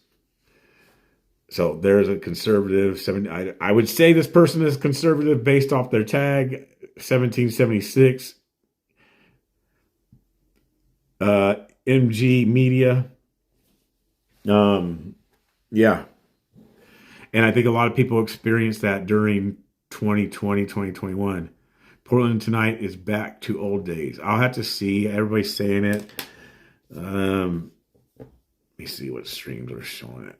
So there's a conservative. I would say this person is conservative based off their tag, 1776. MG Media. Yeah. And I think a lot of people experienced that during 2020, 2021. Portland tonight is back to old days. I'll have to see. Everybody's saying it. Let me see what streams are showing it.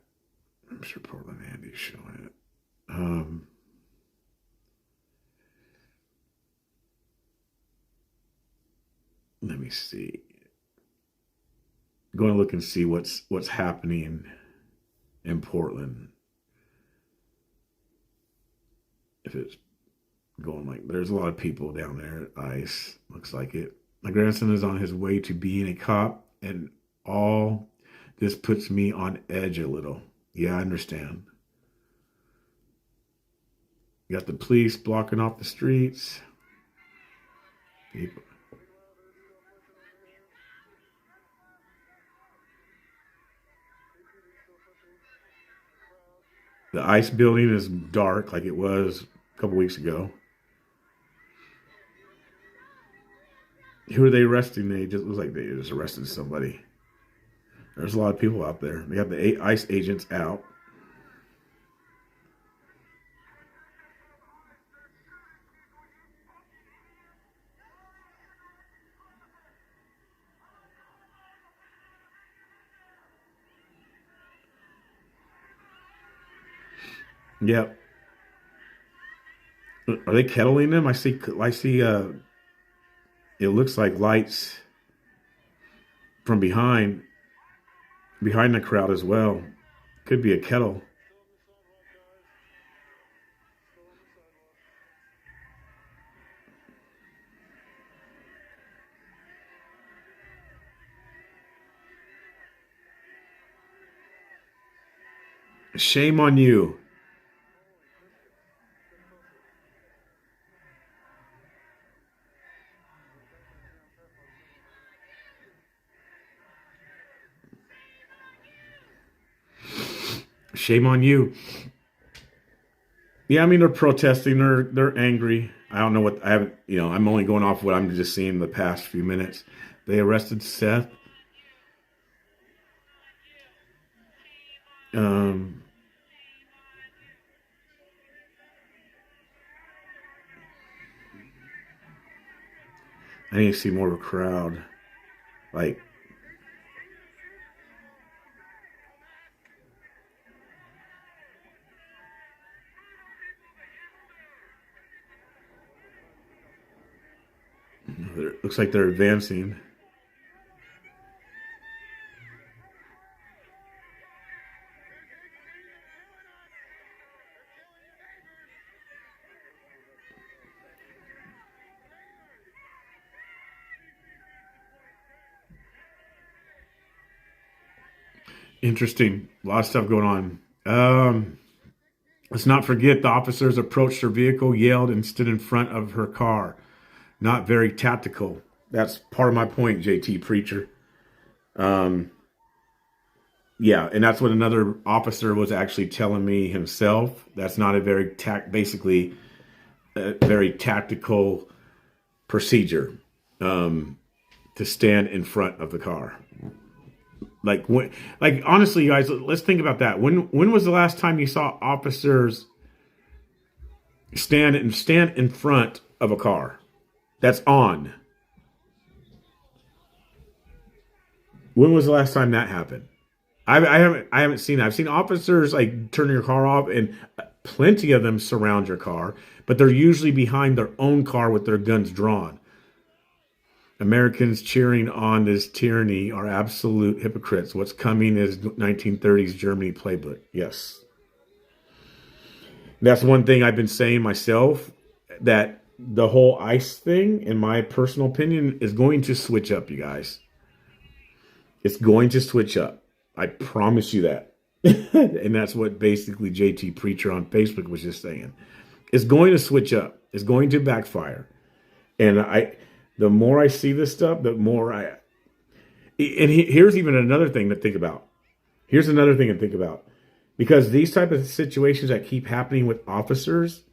I'm sure Portland Andy's showing it. Let me see. Going to look and see what's happening in Portland. If it's going like, there's a lot of people down there at ICE. Looks like it. My grandson is on his way to being a cop, and all this puts me on edge a little. Yeah, I understand. You got the police blocking off the streets. People. The ICE building is dark like it was a couple weeks ago. Who are they arresting? They just looks like they just arrested somebody. There's a lot of people out there. They got the ICE agents out. Yep. Are they kettling them? I see. It looks like lights from behind the crowd as well. Could be a kettle. Shame on you. Shame on you. Yeah, I mean they're protesting. They're angry. I don't know what I haven't. I'm only going off what I'm just seeing the past few minutes. They arrested Seth. Um, I need to see more of a crowd. Like, looks like they're advancing. Interesting. A lot of stuff going on. Let's not forget the officers approached her vehicle, yelled, and stood in front of her car. Not very tactical. That's part of my point, JT Preacher. Yeah, and that's what another officer was actually telling me himself. That's not a very basically a very tactical procedure to stand in front of the car. Like honestly, guys, let's think about that. When was the last time you saw officers stand in front of a car that's on? When was the last time that happened? I haven't seen that. I've seen officers like turn your car off, and plenty of them surround your car, but they're usually behind their own car with their guns drawn. Americans cheering on this tyranny are absolute hypocrites. What's coming is 1930s Germany playbook. Yes. That's one thing I've been saying myself, that the whole ICE thing, in my personal opinion, is going to switch up, you guys. It's going to switch up. I promise you that. And that's what basically JT Preacher on Facebook was just saying. It's going to switch up. It's going to backfire. And the more I see this stuff, the more here's even another thing to think about. Here's another thing to think about. Because these type of situations that keep happening with officers,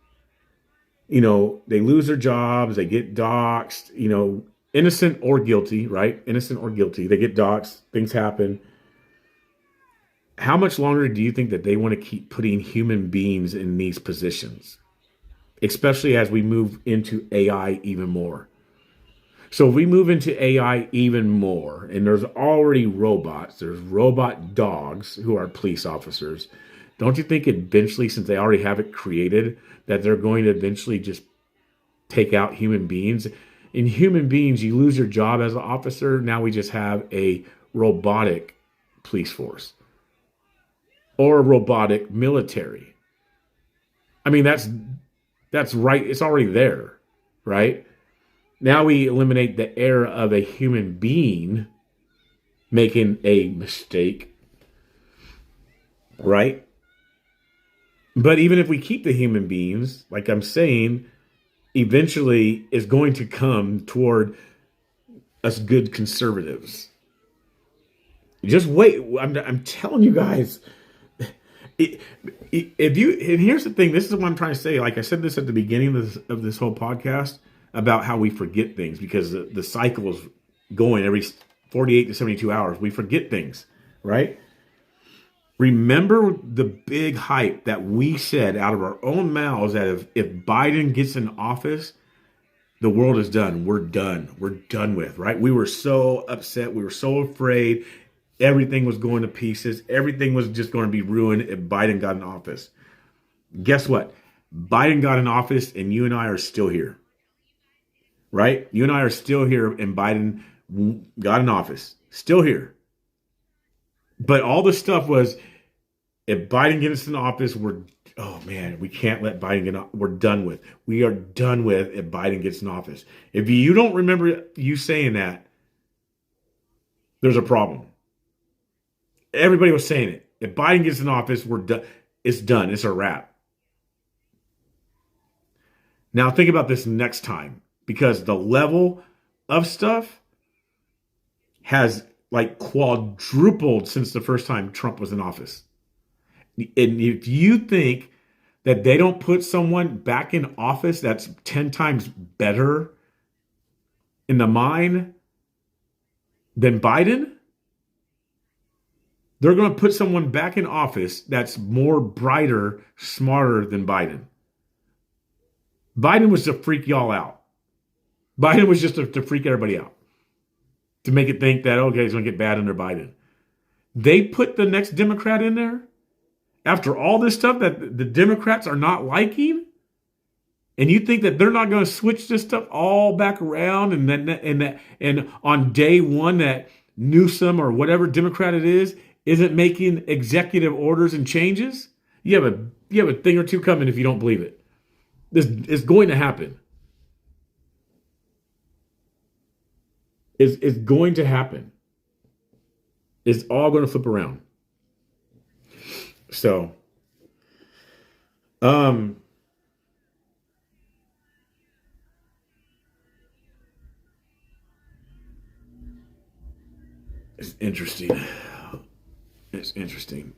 they lose their jobs, they get doxxed, innocent or guilty, right? Innocent or guilty. They get doxxed, things happen. How much longer do you think that they want to keep putting human beings in these positions? Especially as we move into AI even more. So if we move into AI even more, and there's already robots, there's robot dogs who are police officers, don't you think eventually, since they already have it created, that they're going to eventually just take out human beings? In human beings, you lose your job as an officer. Now we just have a robotic police force or a robotic military. I mean, that's right. It's already there, right? Now we eliminate the error of a human being making a mistake, right? But even if we keep the human beings, like I'm saying, eventually is going to come toward us good conservatives. Just wait. I'm telling you guys. And here's the thing. This is what I'm trying to say. Like I said this at the beginning of this whole podcast about how we forget things, because the cycle is going every 48 to 72 hours. We forget things, right? Remember the big hype that we said out of our own mouths that if Biden gets in office, the world is done. We're done. We're done with, right? We were so upset. We were so afraid. Everything was going to pieces. Everything was just going to be ruined if Biden got in office. Guess what? Biden got in office and you and I are still here. Right? You and I are still here and Biden got in office. Still here. But all the stuff was, if Biden gets in office, we can't let Biden get in office. We're done with. We are done with if Biden gets in office. If you don't remember you saying that, there's a problem. Everybody was saying it. If Biden gets in office, we're done. It's done. It's a wrap. Now think about this next time, because the level of stuff has like quadrupled since the first time Trump was in office. And if you think that they don't put someone back in office that's 10 times better in the mind than Biden, they're going to put someone back in office that's more brighter, smarter than Biden. Biden was to freak y'all out. Biden was just to freak everybody out. To make it think that, okay, it's going to get bad under Biden. They put the next Democrat in there after all this stuff that the Democrats are not liking. And you think that they're not going to switch this stuff all back around, and on day one that Newsom or whatever Democrat it is isn't making executive orders and changes? You have a thing or two coming if you don't believe it. This is going to happen. It's going to happen. It's all going to flip around. So Um, it's interesting. It's interesting.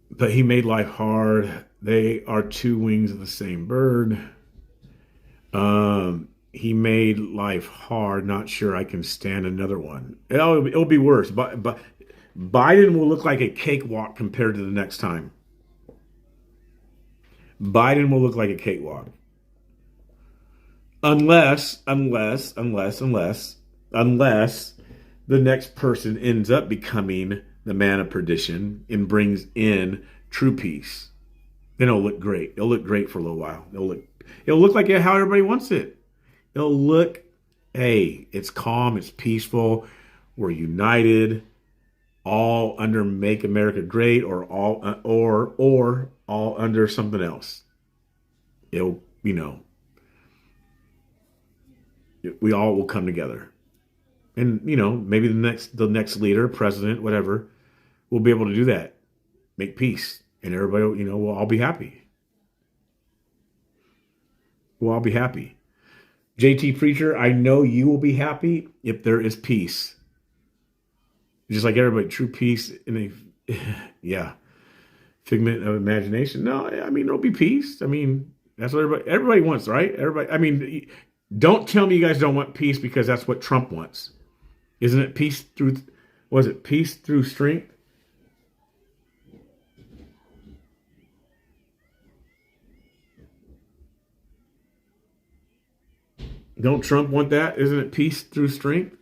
But he made life hard. They are two wings of the same bird. He made life hard. Not sure I can stand another one. It'll be worse. But Biden will look like a cakewalk compared to the next time. Biden will look like a cakewalk. Unless the next person ends up becoming the man of perdition and brings in true peace. Then it'll look great. It'll look great for a little while. It'll look like how everybody wants it. It'll look, hey, it's calm, it's peaceful, we're united, all under Make America Great, or all under something else. It'll, we all will come together. And, maybe the next leader, president, whatever, will be able to do that. Make peace. And everybody, will all be happy. We'll all be happy. JT Preacher, I know you will be happy if there is peace. Just like everybody, true peace in a, yeah, figment of imagination. No, I mean, there'll be peace. I mean, that's what everybody wants, right? Everybody, I mean, don't tell me you guys don't want peace because that's what Trump wants. Isn't it peace through, was it peace through strength? Don't Trump want that? Isn't it peace through strength?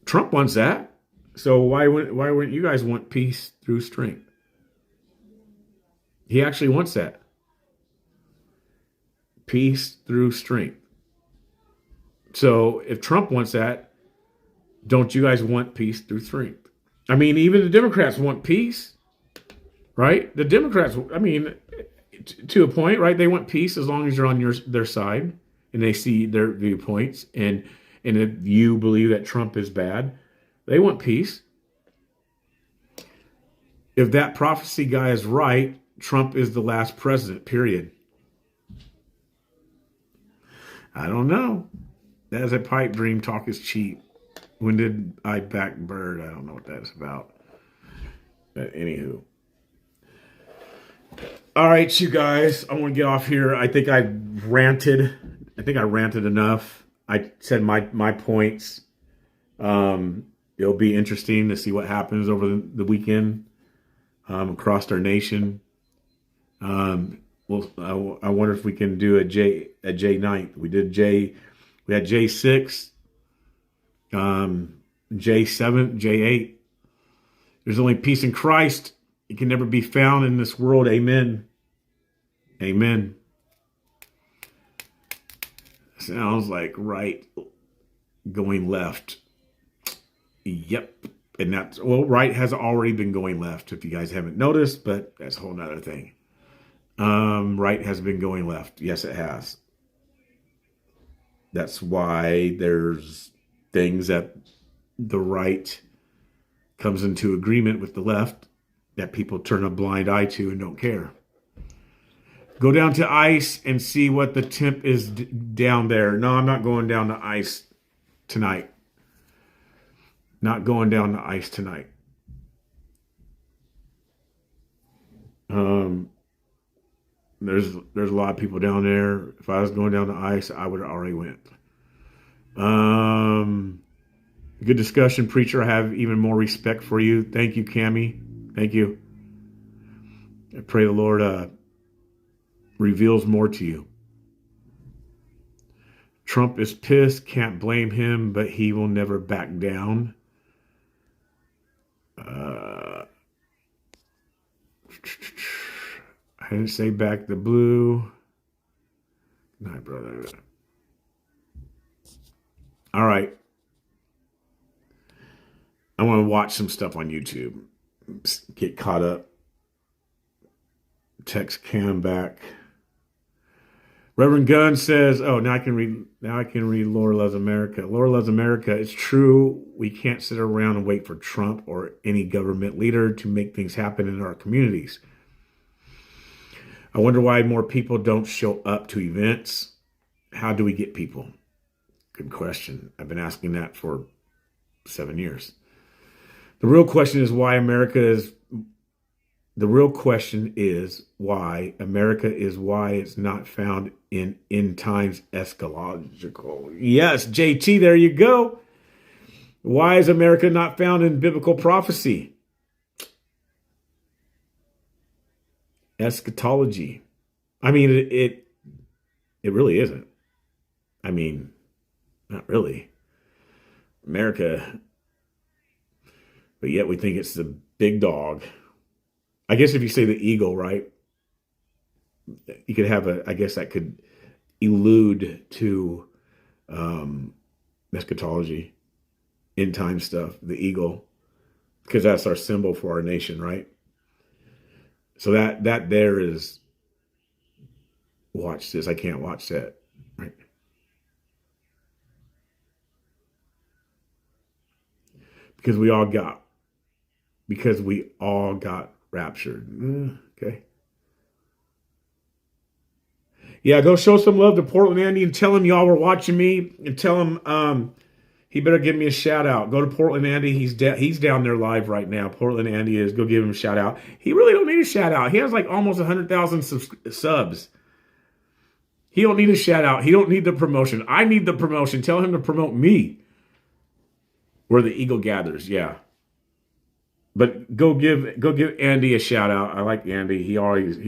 Trump wants that. So why wouldn't you guys want peace through strength? He actually wants that. Peace through strength. So if Trump wants that, don't you guys want peace through strength? I mean, even the Democrats want peace, right? The Democrats, I mean, to a point, right? They want peace as long as you're on their side and they see their viewpoints. And if you believe that Trump is bad, they want peace. If that prophecy guy is right, Trump is the last president, period. I don't know. That's a pipe dream. Talk is cheap. When did I back Bird? I don't know what that's about. But anywho. All right, you guys. I want to get off here. I think I ranted enough. I said my points. It'll be interesting to see what happens over the weekend across our nation. Well, I wonder if we can do a J 9th. We had J 6, J 7, J 8. There's only peace in Christ. It can never be found in this world. Amen. Amen. Sounds like right going left. Yep. And right has already been going left, if you guys haven't noticed, but that's a whole nother thing. Right has been going left. Yes, it has. That's why there's things that the right comes into agreement with the left that people turn a blind eye to and don't care. Go down to ICE and see what the temp is down there. No, I'm not going down to ICE tonight. Not going down to ICE tonight. There's a lot of people down there. If I was going down to ICE, I would have already went. Good discussion, Preacher. I have even more respect for you. Thank you, Cammie. Thank you. I pray the Lord reveals more to you. Trump is pissed. Can't blame him, but he will never back down. I didn't say back the blue. Good night, brother. All right. I want to watch some stuff on YouTube. Get caught up. Text Cam back. Reverend Gunn says, "Oh, now I can read Laura Loves America. Laura Loves America. It's true. We can't sit around and wait for Trump or any government leader to make things happen in our communities. I wonder why more people don't show up to events. How do we get people? Good question. I've been asking that for 7 years. The real question is why America is why it's not found in end times eschatological. Yes, JT, there you go. Why is America not found in biblical prophecy? Eschatology. I mean, it really isn't. I mean, not really. America, but yet we think it's the big dog. I guess if you say the eagle, right? You could have I guess that could allude to eschatology, end time stuff, the eagle, because that's our symbol for our nation, right? So that there is, watch this. I can't watch that, right? Because we all got raptured. Okay. Yeah, go show some love to Portland Andy and tell him y'all were watching me, and tell him he better give me a shout out. Go to Portland Andy. He's down there live right now. Portland Andy is. Go give him a shout out. He really don't need a shout out. He has like almost 100,000 subs. He don't need a shout out. He don't need the promotion. I need the promotion. Tell him to promote me. Where the eagle gathers. Yeah. But go give Andy a shout out. I like Andy. He always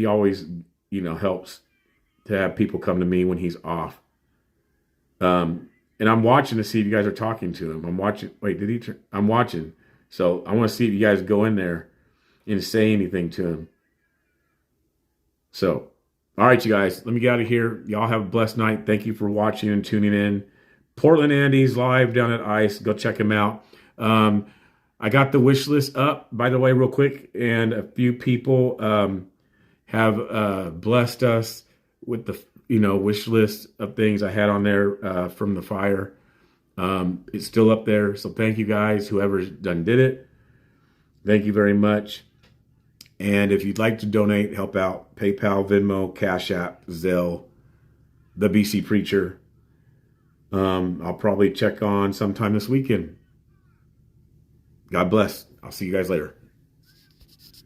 helps to have people come to me when he's off. And I'm watching to see if you guys are talking to him. I'm watching. Wait, did he turn? I'm watching. So I want to see if you guys go in there and say anything to him. So, all right, you guys, let me get out of here. Y'all have a blessed night. Thank you for watching and tuning in. Portland Andy's live down at ICE. Go check him out. I got the wish list up, by the way, real quick, and a few people have blessed us with the wish list of things I had on there from the fire. It's still up there, so thank you guys, whoever's did it. Thank you very much. And if you'd like to donate, help out, PayPal, Venmo, Cash App, Zelle, TheBCPreacher. I'll probably check on sometime this weekend. God bless. I'll see you guys later.